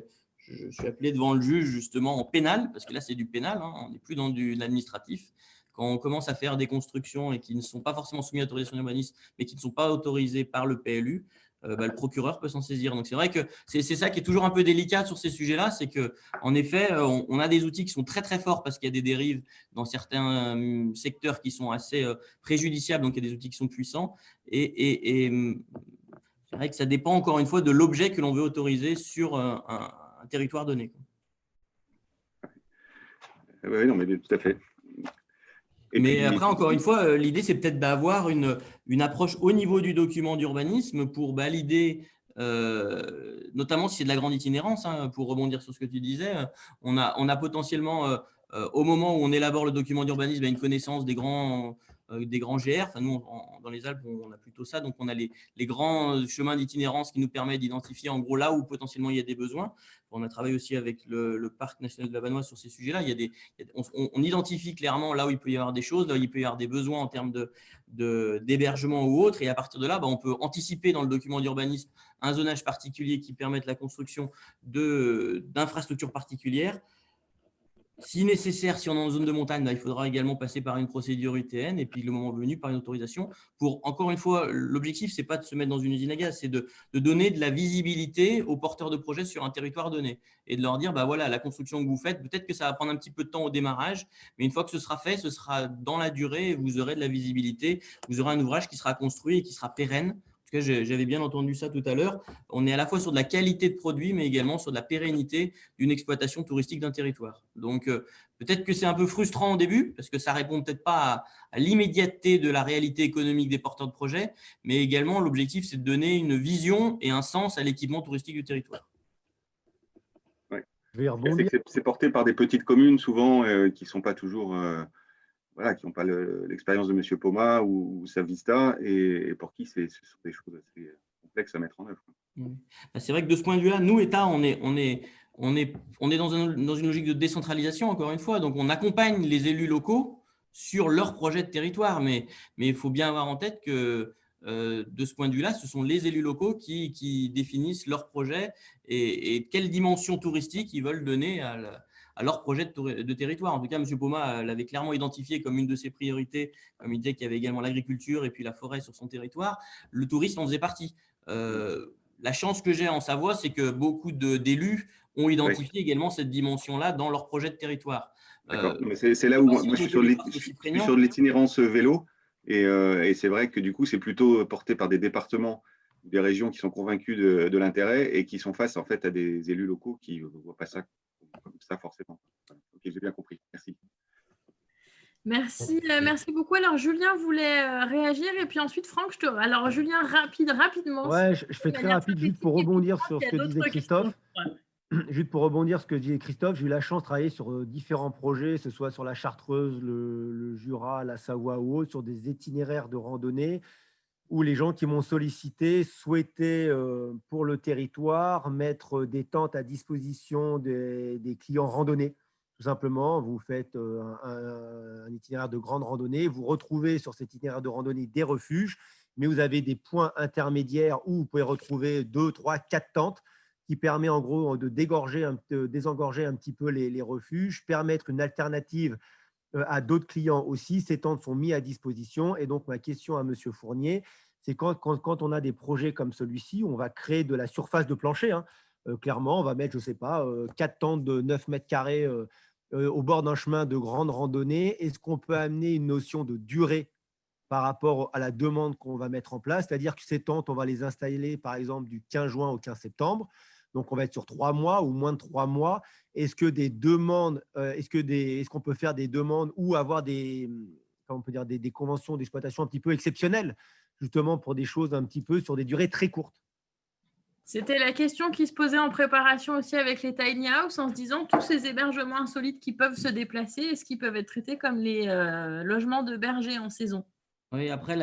suis appelé devant le juge justement en pénal, parce que là c'est du pénal, on n'est plus dans de l'administratif. Quand on commence à faire des constructions et qui ne sont pas forcément soumises à l'autorisation d'urbanisme, mais qui ne sont pas autorisées par le PLU, le procureur peut s'en saisir. Donc c'est vrai que c'est ça qui est toujours un peu délicat sur ces sujets-là, c'est qu'en effet, on a des outils qui sont très très forts parce qu'il y a des dérives dans certains secteurs qui sont assez préjudiciables, donc il y a des outils qui sont puissants. Et c'est vrai que ça dépend encore une fois de l'objet que l'on veut autoriser sur un territoire donné. Oui, non, mais tout à fait. Mais après, encore une fois, l'idée, c'est peut-être d'avoir une approche au niveau du document d'urbanisme pour valider, notamment si c'est de la grande itinérance, pour rebondir sur ce que tu disais, on a potentiellement, au moment où on élabore le document d'urbanisme, une connaissance des grands GR. Enfin, nous, dans les Alpes, on a plutôt ça. Donc, on a les grands chemins d'itinérance qui nous permettent d'identifier en gros là où potentiellement il y a des besoins. On a travaillé aussi avec le Parc national de la Vanoise sur ces sujets-là. On identifie clairement là où il peut y avoir des choses, là où il peut y avoir des besoins en termes d'hébergement ou autre. Et à partir de là, on peut anticiper dans le document d'urbanisme un zonage particulier qui permette la construction d'infrastructures particulières. Si nécessaire, si on est en zone de montagne, il faudra également passer par une procédure UTN et puis le moment venu par une autorisation. Pour, encore une fois, l'objectif, ce n'est pas de se mettre dans une usine à gaz, c'est de donner de la visibilité aux porteurs de projets sur un territoire donné et de leur dire, voilà, la construction que vous faites, peut-être que ça va prendre un petit peu de temps au démarrage, mais une fois que ce sera fait, ce sera dans la durée et vous aurez de la visibilité. Vous aurez un ouvrage qui sera construit et qui sera pérenne. En tout cas, j'avais bien entendu ça tout à l'heure. On est à la fois sur de la qualité de produit, mais également sur de la pérennité d'une exploitation touristique d'un territoire. Donc, peut-être que c'est un peu frustrant au début, parce que ça ne répond peut-être pas à l'immédiateté de la réalité économique des porteurs de projets, mais également, l'objectif, c'est de donner une vision et un sens à l'équipement touristique du territoire. Ouais. C'est porté par des petites communes, souvent, qui ne sont pas toujours… Voilà, qui n'ont pas l'expérience de M. Poma ou Savista et pour qui ce sont des choses assez complexes à mettre en œuvre. C'est vrai que de ce point de vue-là, nous, État, on est dans une logique de décentralisation, encore une fois. Donc, on accompagne les élus locaux sur leur projet de territoire. Mais il faut bien avoir en tête que de ce point de vue-là, ce sont les élus locaux qui définissent leur projet et quelle dimension touristique ils veulent donner à leur projet de territoire. En tout cas, M. Poma l'avait clairement identifié comme une de ses priorités, comme il disait qu'il y avait également l'agriculture et puis la forêt sur son territoire. Le tourisme en faisait partie. La chance que j'ai en Savoie, c'est que beaucoup d'élus ont identifié également cette dimension-là dans leur projet de territoire. D'accord, mais c'est là où moi je suis sur l'itinérance vélo et c'est vrai que du coup, c'est plutôt porté par des départements, des régions qui sont convaincus de l'intérêt et qui sont face en fait à des élus locaux qui ne voient pas ça comme ça forcément. Ok, j'ai bien compris. Merci. Merci beaucoup. Alors, Julien voulait réagir et puis ensuite, Franck, Alors, Julien, rapidement. Ouais, je fais très rapide, juste pour rebondir sur ce que disait Christophe. Juste pour rebondir sur ce que disait Christophe, j'ai eu la chance de travailler sur différents projets, que ce soit sur la Chartreuse, le Jura, la Savoie ou autre, sur des itinéraires de randonnée où les gens qui m'ont sollicité souhaitaient, pour le territoire, mettre des tentes à disposition des clients randonnés. Tout simplement, vous faites un itinéraire de grande randonnée, vous retrouvez sur cet itinéraire de randonnée des refuges, mais vous avez des points intermédiaires où vous pouvez retrouver 2, 3, 4 tentes qui permet en gros de désengorger un petit peu les refuges, permettre une alternative à d'autres clients aussi. Ces tentes sont mises à disposition. Et donc, ma question à M. Fournier, c'est quand on a des projets comme celui-ci, on va créer de la surface de plancher. Clairement, on va mettre, je ne sais pas, 4 tentes de 9 mètres carrés au bord d'un chemin de grande randonnée. Est-ce qu'on peut amener une notion de durée par rapport à la demande qu'on va mettre en place? C'est-à-dire que ces tentes, on va les installer, par exemple, du 15 juin au 15 septembre. Donc, on va être sur 3 mois ou moins de 3 mois. Est-ce que est-ce qu'on peut faire des demandes ou avoir des conventions d'exploitation un petit peu exceptionnelles, justement pour des choses un petit peu sur des durées très courtes? C'était la question qui se posait en préparation aussi avec les tiny house, en se disant tous ces hébergements insolites qui peuvent se déplacer, est-ce qu'ils peuvent être traités comme les logements de bergers en saison? Oui, après,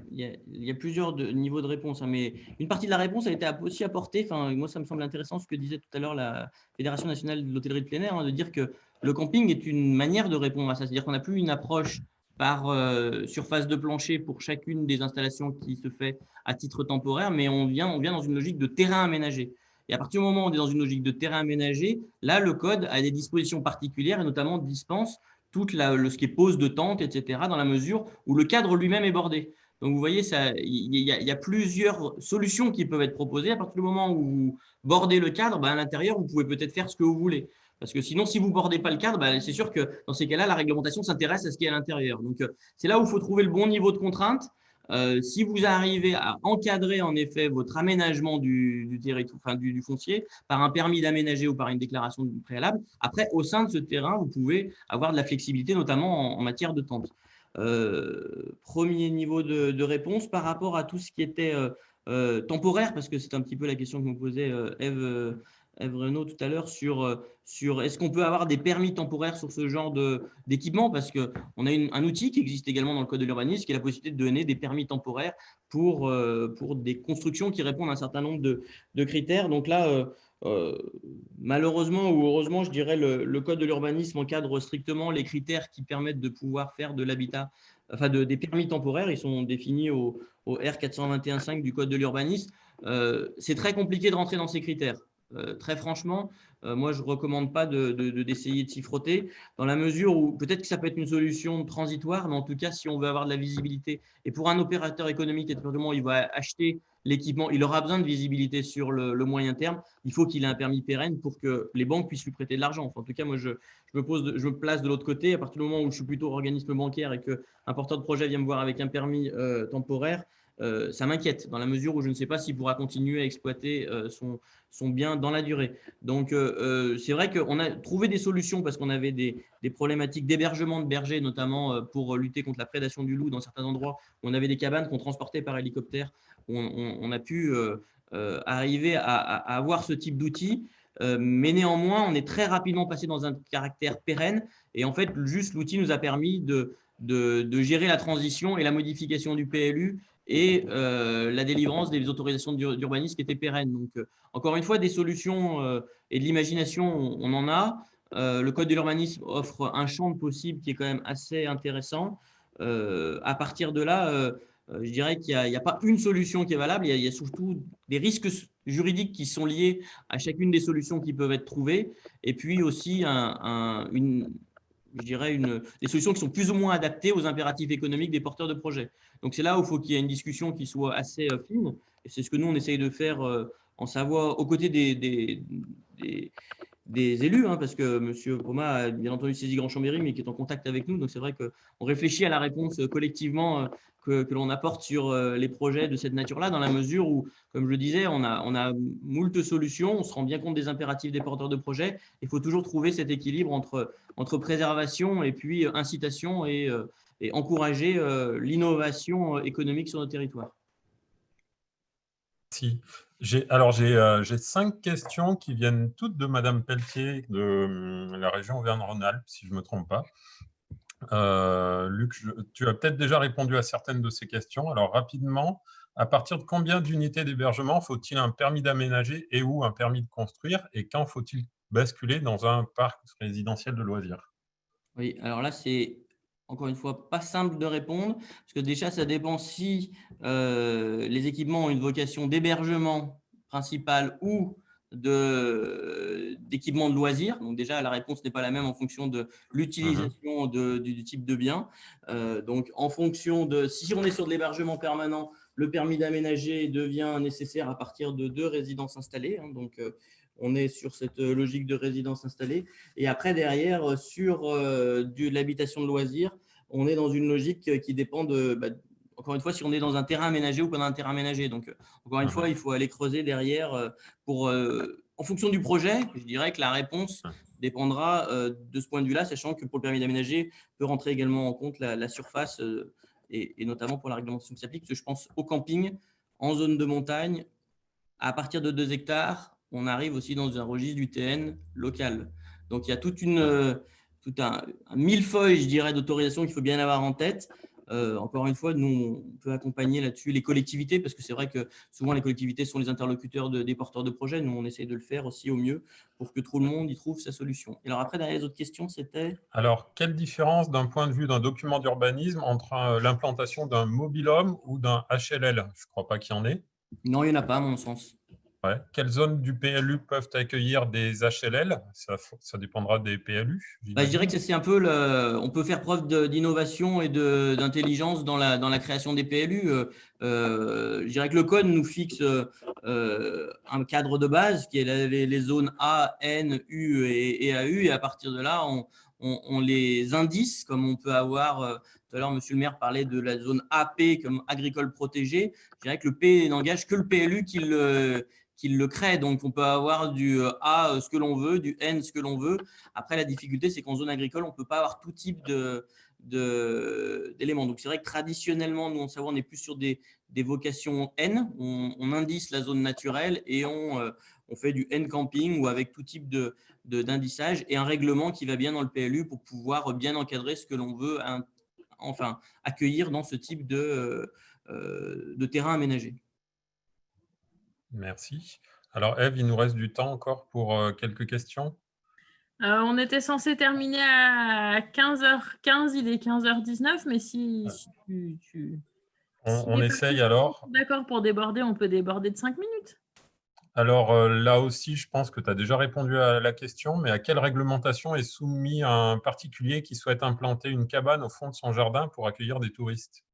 il y a plusieurs niveaux de réponse, mais une partie de la réponse a été aussi apportée. Moi, ça me semble intéressant ce que disait tout à l'heure la Fédération nationale de l'hôtellerie de plein air, de dire que le camping est une manière de répondre à ça. C'est-à-dire qu'on n'a plus une approche par surface de plancher pour chacune des installations qui se fait à titre temporaire, mais on vient dans une logique de terrain aménagé. Et à partir du moment où on est dans une logique de terrain aménagé, là, le code a des dispositions particulières et notamment dispense ce qui est pose de tente, etc., dans la mesure où le cadre lui-même est bordé. Donc, vous voyez, il y a plusieurs solutions qui peuvent être proposées. À partir du moment où vous bordez le cadre, à l'intérieur, vous pouvez peut-être faire ce que vous voulez. Parce que sinon, si vous ne bordez pas le cadre, c'est sûr que dans ces cas-là, la réglementation s'intéresse à ce qui est à l'intérieur. Donc, c'est là où il faut trouver le bon niveau de contrainte. Si vous arrivez à encadrer en effet votre aménagement du foncier par un permis d'aménager ou par une déclaration préalable, après, au sein de ce terrain, vous pouvez avoir de la flexibilité, notamment en matière de tente. Premier niveau de réponse par rapport à tout ce qui était temporaire, parce que c'est un petit peu la question que me posait Ève Renaud tout à l'heure sur est-ce qu'on peut avoir des permis temporaires sur ce genre d'équipement, parce qu'on a un outil qui existe également dans le code de l'urbanisme qui est la possibilité de donner des permis temporaires pour des constructions qui répondent à un certain nombre de critères. Donc là, malheureusement ou heureusement, je dirais le code de l'urbanisme encadre strictement les critères qui permettent de pouvoir faire de l'habitat, des permis temporaires. Ils sont définis au R 421.5 du code de l'urbanisme. C'est très compliqué de rentrer dans ces critères. très franchement, moi, je ne recommande pas d'essayer de s'y frotter, dans la mesure où peut-être que ça peut être une solution transitoire, mais en tout cas, si on veut avoir de la visibilité, et pour un opérateur économique, il va acheter l'équipement, il aura besoin de visibilité sur le moyen terme, il faut qu'il ait un permis pérenne pour que les banques puissent lui prêter de l'argent. Enfin, en tout cas, moi, je me place de l'autre côté. À partir du moment où je suis plutôt organisme bancaire et qu'un porteur de projet vient me voir avec un permis temporaire, ça m'inquiète dans la mesure où je ne sais pas s'il pourra continuer à exploiter son bien dans la durée. Donc, c'est vrai qu'on a trouvé des solutions parce qu'on avait des problématiques d'hébergement de bergers, notamment pour lutter contre la prédation du loup dans certains endroits où on avait des cabanes qu'on transportait par hélicoptère. On a pu arriver à avoir ce type d'outils. Mais néanmoins, on est très rapidement passé dans un caractère pérenne. Et en fait, juste l'outil nous a permis de gérer la transition et la modification du PLU et la délivrance des autorisations d'urbanisme qui étaient pérennes. Donc, encore une fois, des solutions et de l'imagination, on en a. Le Code de l'urbanisme offre un champ de possibles qui est quand même assez intéressant. À partir de là, je dirais qu'il n'y a pas une solution qui est valable. Il y a surtout des risques juridiques qui sont liés à chacune des solutions qui peuvent être trouvées. Et puis aussi des solutions qui sont plus ou moins adaptées aux impératifs économiques des porteurs de projets. Donc, c'est là où il faut qu'il y ait une discussion qui soit assez fine. Et c'est ce que nous, on essaye de faire en Savoie, aux côtés des élus, parce que M. Poma a bien entendu saisi Grand Chambéry, mais qui est en contact avec nous. Donc, c'est vrai qu'on réfléchit à la réponse collectivement que l'on apporte sur les projets de cette nature-là, dans la mesure où, comme je le disais, on a moult solutions, on se rend bien compte des impératifs des porteurs de projets. Il faut toujours trouver cet équilibre entre préservation et puis incitation et encourager l'innovation économique sur nos territoires. Merci. J'ai 5 questions qui viennent toutes de Madame Pelletier de la région Auvergne-Rhône-Alpes, si je ne me trompe pas. Luc, tu as peut-être déjà répondu à certaines de ces questions. Alors, rapidement, à partir de combien d'unités d'hébergement faut-il un permis d'aménager et ou un permis de construire? Et quand faut-il basculer dans un parc résidentiel de loisirs? Oui, alors là, c'est encore une fois pas simple de répondre, parce que déjà, ça dépend si les équipements ont une vocation d'hébergement principal ou d'équipement de loisirs. Donc déjà, la réponse n'est pas la même en fonction de l'utilisation du type de bien. Donc, en fonction de… Si on est sur de l'hébergement permanent, le permis d'aménager devient nécessaire à partir de 2 résidences installées. Donc, on est sur cette logique de résidence installée. Et après, derrière, sur de l'habitation de loisirs, on est dans une logique qui dépend encore une fois, si on est dans un terrain aménagé ou pas dans un terrain aménagé. Donc, encore une fois, il faut aller creuser derrière en fonction du projet. Je dirais que la réponse dépendra de ce point de vue-là, sachant que pour le permis d'aménager, peut rentrer également en compte la surface et notamment pour la réglementation qui s'applique. Parce que je pense au camping en zone de montagne, à partir de 2 hectares, on arrive aussi dans un registre du TN local. Donc, il y a tout un millefeuille, je dirais, d'autorisation qu'il faut bien avoir en tête. Encore une fois, nous, on peut accompagner là-dessus les collectivités, parce que c'est vrai que souvent, les collectivités sont les interlocuteurs des porteurs de projets. Nous, on essaye de le faire aussi au mieux pour que tout le monde y trouve sa solution. Et alors après, derrière les autres questions, c'était… Alors, quelle différence d'un point de vue d'un document d'urbanisme entre l'implantation d'un mobil-home ou d'un HLL? Je ne crois pas qu'il y en ait. Non, il n'y en a pas, à mon sens. Ouais. Quelles zones du PLU peuvent accueillir des HLL? Ça dépendra des PLU. Je dirais que c'est un peu on peut faire preuve d'innovation et d'intelligence dans la création des PLU. Je dirais que le code nous fixe un cadre de base qui est les zones A, N, U et AU. Et à partir de là, on les indice, comme on peut avoir… Tout à l'heure, monsieur le maire parlait de la zone AP comme agricole protégée. Je dirais que le P n'engage que le PLU qui le crée. Donc, on peut avoir du A ce que l'on veut, du N ce que l'on veut. Après, la difficulté, c'est qu'en zone agricole, on ne peut pas avoir tout type d'éléments. Donc, c'est vrai que traditionnellement, nous, en Savoie, on est plus sur des vocations N. On indice la zone naturelle et on fait du N camping ou avec tout type d'indissage et un règlement qui va bien dans le PLU pour pouvoir bien encadrer ce que l'on veut accueillir dans ce type de terrain aménagé. Merci. Alors, Ève, il nous reste du temps encore pour quelques questions. On était censé terminer à 15h15, il est 15h19, mais si on essaye alors. D'accord pour déborder, on peut déborder de 5 minutes. Alors là aussi, je pense que tu as déjà répondu à la question, mais à quelle réglementation est soumis un particulier qui souhaite implanter une cabane au fond de son jardin pour accueillir des touristes?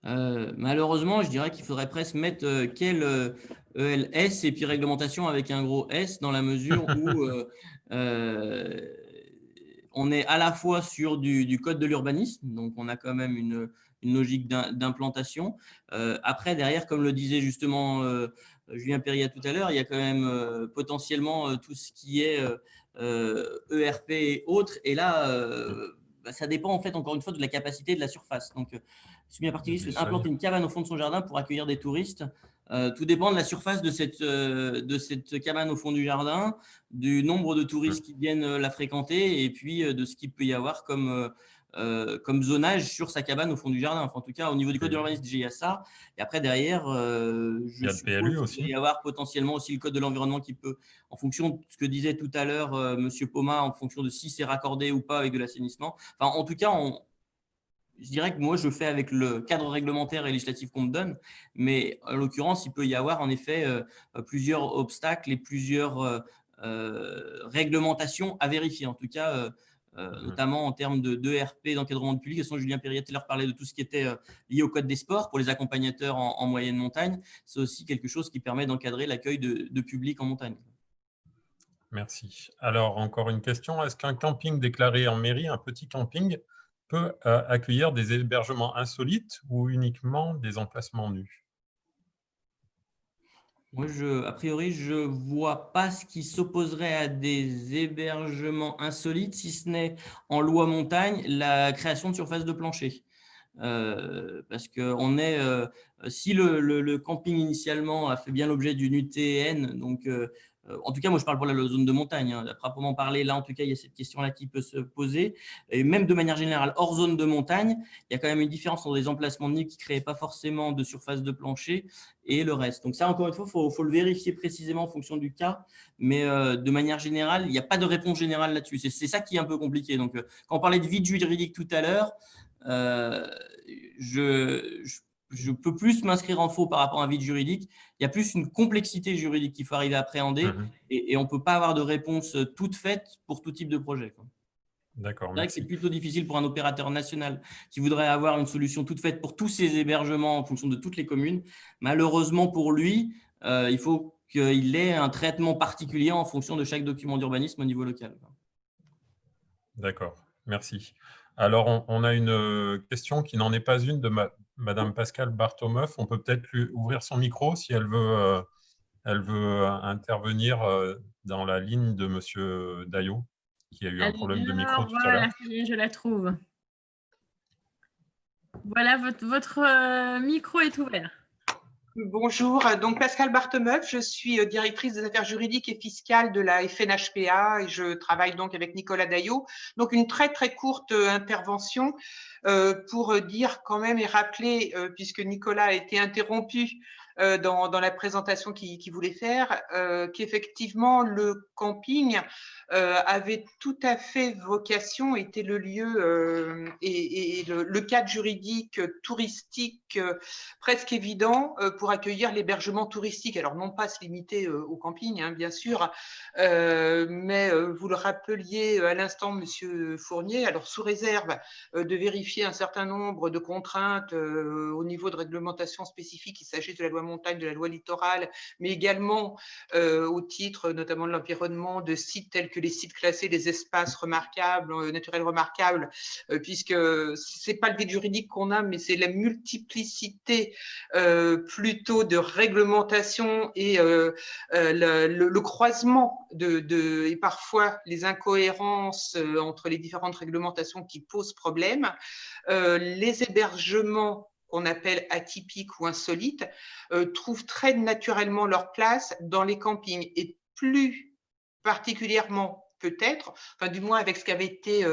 Malheureusement, je dirais qu'il faudrait presque mettre quel ELS et puis réglementation avec un gros S, dans la mesure où on est à la fois sur du code de l'urbanisme, donc on a quand même une logique d'implantation. Après, derrière, comme le disait justement Julien Perriat tout à l'heure, il y a quand même potentiellement tout ce qui est ERP et autres. Et là, ça dépend en fait, encore une fois, de la capacité de la surface. Donc, si un particulier souhaite implanter une cabane au fond de son jardin pour accueillir des touristes, tout dépend de la surface de cette cabane au fond du jardin, du nombre de touristes qui viennent la fréquenter et puis de ce qu'il peut y avoir comme zonage sur sa cabane au fond du jardin. Enfin, en tout cas, au niveau du code de l'urbanisme, il y a ça. Et après, derrière, je suppose qu'il peut y avoir potentiellement aussi le code de l'environnement qui peut, en fonction de ce que disait tout à l'heure Monsieur Poma, en fonction de si c'est raccordé ou pas avec de l'assainissement. Enfin, en tout cas, je dirais que moi, je fais avec le cadre réglementaire et législatif qu'on me donne, mais en l'occurrence, il peut y avoir en effet plusieurs obstacles et plusieurs réglementations à vérifier. En tout cas, notamment en termes d'ERP, d'encadrement de public. De toute façon, Julien Perriat leur parlait de tout ce qui était lié au code des sports pour les accompagnateurs en moyenne montagne. C'est aussi quelque chose qui permet d'encadrer l'accueil de public en montagne. Merci. Alors, encore une question. Est-ce qu'un camping déclaré en mairie, un petit camping, peut accueillir des hébergements insolites ou uniquement des emplacements nus? Moi, a priori, je ne vois pas ce qui s'opposerait à des hébergements insolites, si ce n'est en loi montagne, la création de surfaces de plancher. Parce que si le camping initialement a fait bien l'objet d'une UTN, donc en tout cas, moi je parle pour la zone de montagne, hein, à proprement parler, là en tout cas, il y a cette question-là qui peut se poser. Et même de manière générale, hors zone de montagne, il y a quand même une différence entre des emplacements de nid qui ne créent pas forcément de surface de plancher et le reste. Donc ça, encore une fois, il faut le vérifier précisément en fonction du cas, mais de manière générale, il n'y a pas de réponse générale là-dessus. C'est ça qui est un peu compliqué. Donc quand on parlait de vide juridique tout à l'heure, je peux plus m'inscrire en faux par rapport à un vide juridique. Il y a plus une complexité juridique qu'il faut arriver à appréhender et on ne peut pas avoir de réponse toute faite pour tout type de projet. D'accord. C'est vrai que c'est plutôt difficile pour un opérateur national qui voudrait avoir une solution toute faite pour tous ses hébergements en fonction de toutes les communes. Malheureusement pour lui, il faut qu'il ait un traitement particulier en fonction de chaque document d'urbanisme au niveau local. D'accord, merci. Alors, on a une question qui n'en est pas une de Madame Pascale Bartomeuf. On peut peut-être lui ouvrir son micro si elle veut intervenir dans la ligne de Monsieur Daillot, qui a eu un problème de micro tout à l'heure. Voilà, ça y est, je la trouve. Voilà, votre micro est ouvert. Bonjour, donc Pascale Bartemeuf, je suis directrice des affaires juridiques et fiscales de la FNHPA et je travaille donc avec Nicolas Daillot. Donc une très très courte intervention pour dire quand même et rappeler, puisque Nicolas a été interrompu dans la présentation qu'il voulait faire, qu'effectivement le camping avait tout à fait vocation, était le lieu et le cadre juridique touristique presque évident pour accueillir l'hébergement touristique. Alors non pas se limiter au camping, hein, bien sûr, mais vous le rappeliez à l'instant, Monsieur Fournier, alors sous réserve de vérifier un certain nombre de contraintes au niveau de réglementation spécifique, il s'agit de la loi montagne, de la loi littorale, mais également au titre notamment de l'environnement, de sites tels que les sites classés, les espaces remarquables, naturels remarquables, puisque ce n'est pas le vide juridique qu'on a, mais c'est la multiplicité plutôt de réglementation et le croisement et parfois les incohérences entre les différentes réglementations qui posent problème. Les hébergements qu'on appelle atypiques ou insolites trouvent très naturellement leur place dans les campings et plus particulièrement peut-être, enfin du moins avec ce qui avait été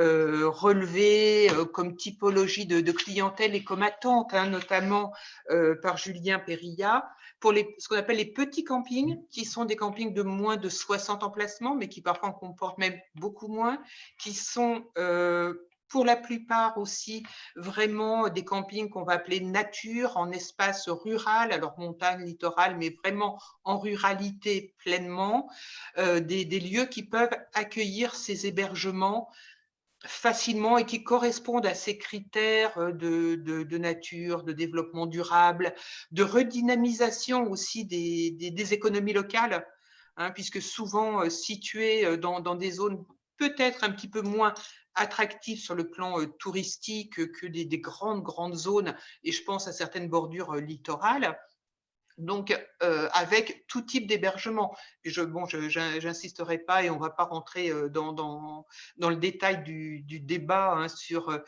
relevé comme typologie de clientèle et comme attente, hein, notamment par Julien Perriat, pour ce qu'on appelle les petits campings, qui sont des campings de moins de 60 emplacements, mais qui parfois en comportent même beaucoup moins, qui sont pour la plupart aussi vraiment des campings qu'on va appeler nature, en espace rural, alors montagne, littoral, mais vraiment en ruralité pleinement, des lieux qui peuvent accueillir ces hébergements facilement et qui correspondent à ces critères de nature, de développement durable, de redynamisation aussi des économies locales, hein, puisque souvent situées dans des zones peut-être un petit peu moins attractives sur le plan touristique que des grandes zones, et je pense à certaines bordures littorales. Donc, avec tout type d'hébergement. Je n'insisterai pas et on ne va pas rentrer dans le détail du débat, hein, sur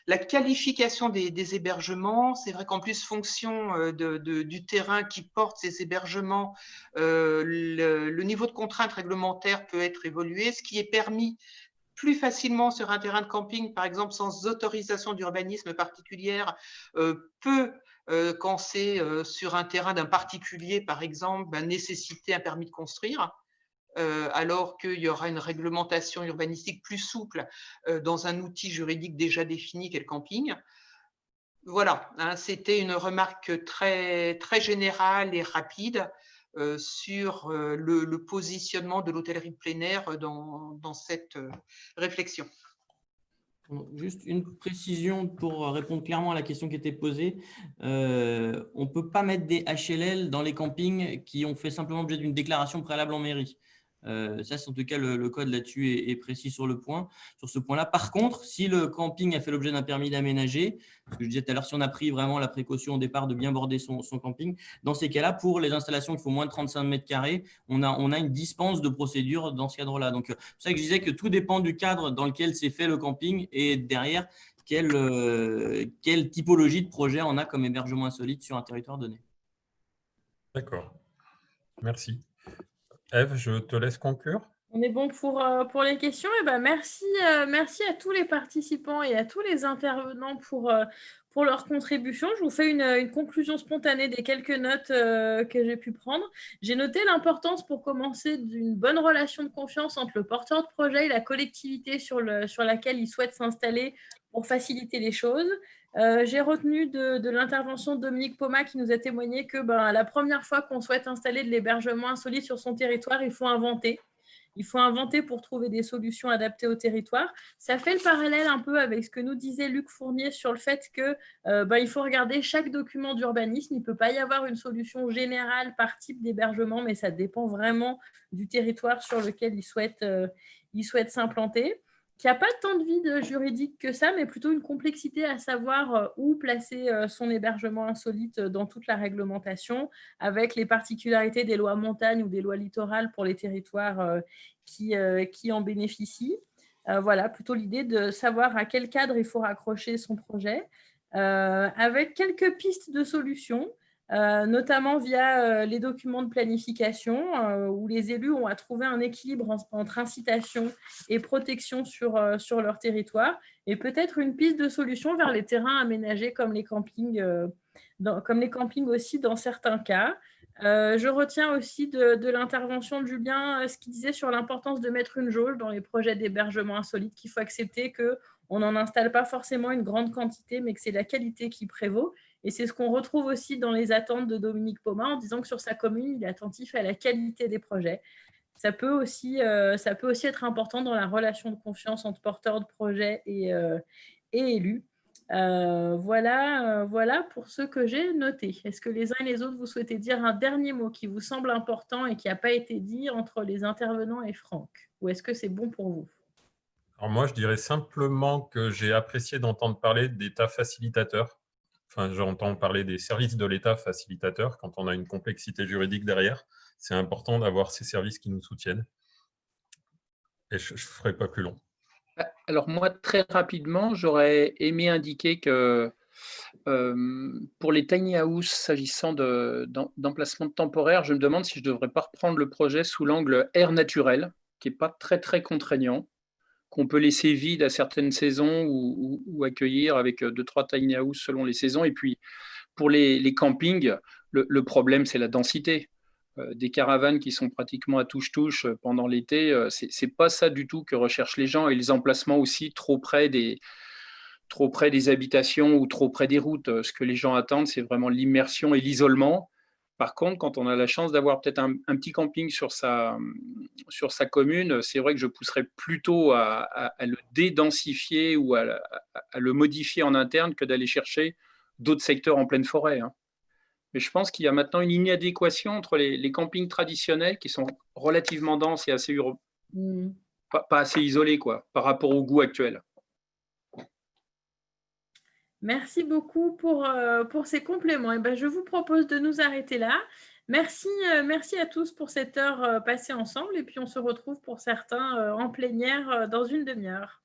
la qualification des hébergements. C'est vrai qu'en plus, fonction du terrain qui porte ces hébergements, le niveau de contrainte réglementaire peut être évolué. Ce qui est permis plus facilement sur un terrain de camping, par exemple, sans autorisation d'urbanisme particulière, peut, quand c'est sur un terrain d'un particulier, par exemple, nécessiter un permis de construire, alors qu'il y aura une réglementation urbanistique plus souple dans un outil juridique déjà défini qu'est le camping. Voilà, hein, c'était une remarque très, très générale et rapide sur le positionnement de l'hôtellerie de plein air dans cette réflexion. Juste une précision pour répondre clairement à la question qui était posée. On ne peut pas mettre des HLL dans les campings qui ont fait simplement l'objet d'une déclaration préalable en mairie. Ça, c'est en tout cas le code là-dessus est précis sur ce point-là. Par contre, si le camping a fait l'objet d'un permis d'aménager, ce que je disais tout à l'heure, si on a pris vraiment la précaution au départ de bien border son camping, dans ces cas-là, pour les installations qui font moins de 35 mètres carrés, on a une dispense de procédure dans ce cadre-là. Donc, c'est pour ça que je disais que tout dépend du cadre dans lequel s'est fait le camping et derrière, quelle typologie de projet on a comme hébergement insolite sur un territoire donné. D'accord. Merci. Ève, je te laisse conclure. On est bon pour les questions. Et ben merci à tous les participants et à tous les intervenants pour leur contribution. Je vous fais une conclusion spontanée des quelques notes que j'ai pu prendre. J'ai noté l'importance, pour commencer, d'une bonne relation de confiance entre le porteur de projet et la collectivité sur laquelle il souhaite s'installer pour faciliter les choses. J'ai retenu de l'intervention de Dominique Poma qui nous a témoigné que la première fois qu'on souhaite installer de l'hébergement insolite sur son territoire, il faut inventer. Il faut inventer pour trouver des solutions adaptées au territoire. Ça fait le parallèle un peu avec ce que nous disait Luc Fournier sur le fait qu'il faut regarder chaque document d'urbanisme. Il ne peut pas y avoir une solution générale par type d'hébergement, mais ça dépend vraiment du territoire sur lequel il souhaite s'implanter. Qu'il n'y a pas tant de vide juridique que ça, mais plutôt une complexité à savoir où placer son hébergement insolite dans toute la réglementation, avec les particularités des lois montagne ou des lois littorales pour les territoires qui en bénéficient. Voilà, plutôt l'idée de savoir à quel cadre il faut raccrocher son projet, avec quelques pistes de solutions, notamment via les documents de planification, où les élus ont à trouver un équilibre entre incitation et protection sur leur territoire, et peut-être une piste de solution vers les terrains aménagés comme les campings aussi dans certains cas. Je retiens aussi de l'intervention de Julien ce qu'il disait sur l'importance de mettre une jauge dans les projets d'hébergement insolite, qu'il faut accepter qu'on n'en installe pas forcément une grande quantité, mais que c'est la qualité qui prévaut. Et c'est ce qu'on retrouve aussi dans les attentes de Dominique Poma, en disant que sur sa commune, il est attentif à la qualité des projets. Ça peut aussi être important dans la relation de confiance entre porteurs de projets et élus. Voilà pour ce que j'ai noté. Est-ce que les uns et les autres, vous souhaitez dire un dernier mot qui vous semble important et qui n'a pas été dit entre les intervenants et Franck? Ou est-ce que c'est bon pour vous? Alors moi, je dirais simplement que j'ai apprécié d'entendre parler d'État facilitateur. Enfin, j'entends parler des services de l'État facilitateur quand on a une complexité juridique derrière. C'est important d'avoir ces services qui nous soutiennent. Et je ne ferai pas plus long. Alors moi, très rapidement, j'aurais aimé indiquer que pour les tiny house, s'agissant d'emplacement temporaire, je me demande si je ne devrais pas reprendre le projet sous l'angle air naturel, qui n'est pas très, très contraignant, qu'on peut laisser vide à certaines saisons ou accueillir avec 2-3 tiny house selon les saisons. Et puis, pour les campings, le problème, c'est la densité. Des caravanes qui sont pratiquement à touche-touche pendant l'été, c'est pas ça du tout que recherchent les gens, et les emplacements aussi trop près des trop près des habitations ou trop près des routes. Ce que les gens attendent, c'est vraiment l'immersion et l'isolement. Par contre, quand on a la chance d'avoir peut-être un petit camping sur sa commune, c'est vrai que je pousserais plutôt à le dédensifier ou à le modifier en interne que d'aller chercher d'autres secteurs en pleine forêt. Mais je pense qu'il y a maintenant une inadéquation entre les campings traditionnels qui sont relativement denses et assez pas assez isolés par rapport au goût actuel. Merci beaucoup pour ces compléments. Et ben, je vous propose de nous arrêter là. Merci à tous pour cette heure passée ensemble. Et puis, on se retrouve pour certains en plénière dans une demi-heure.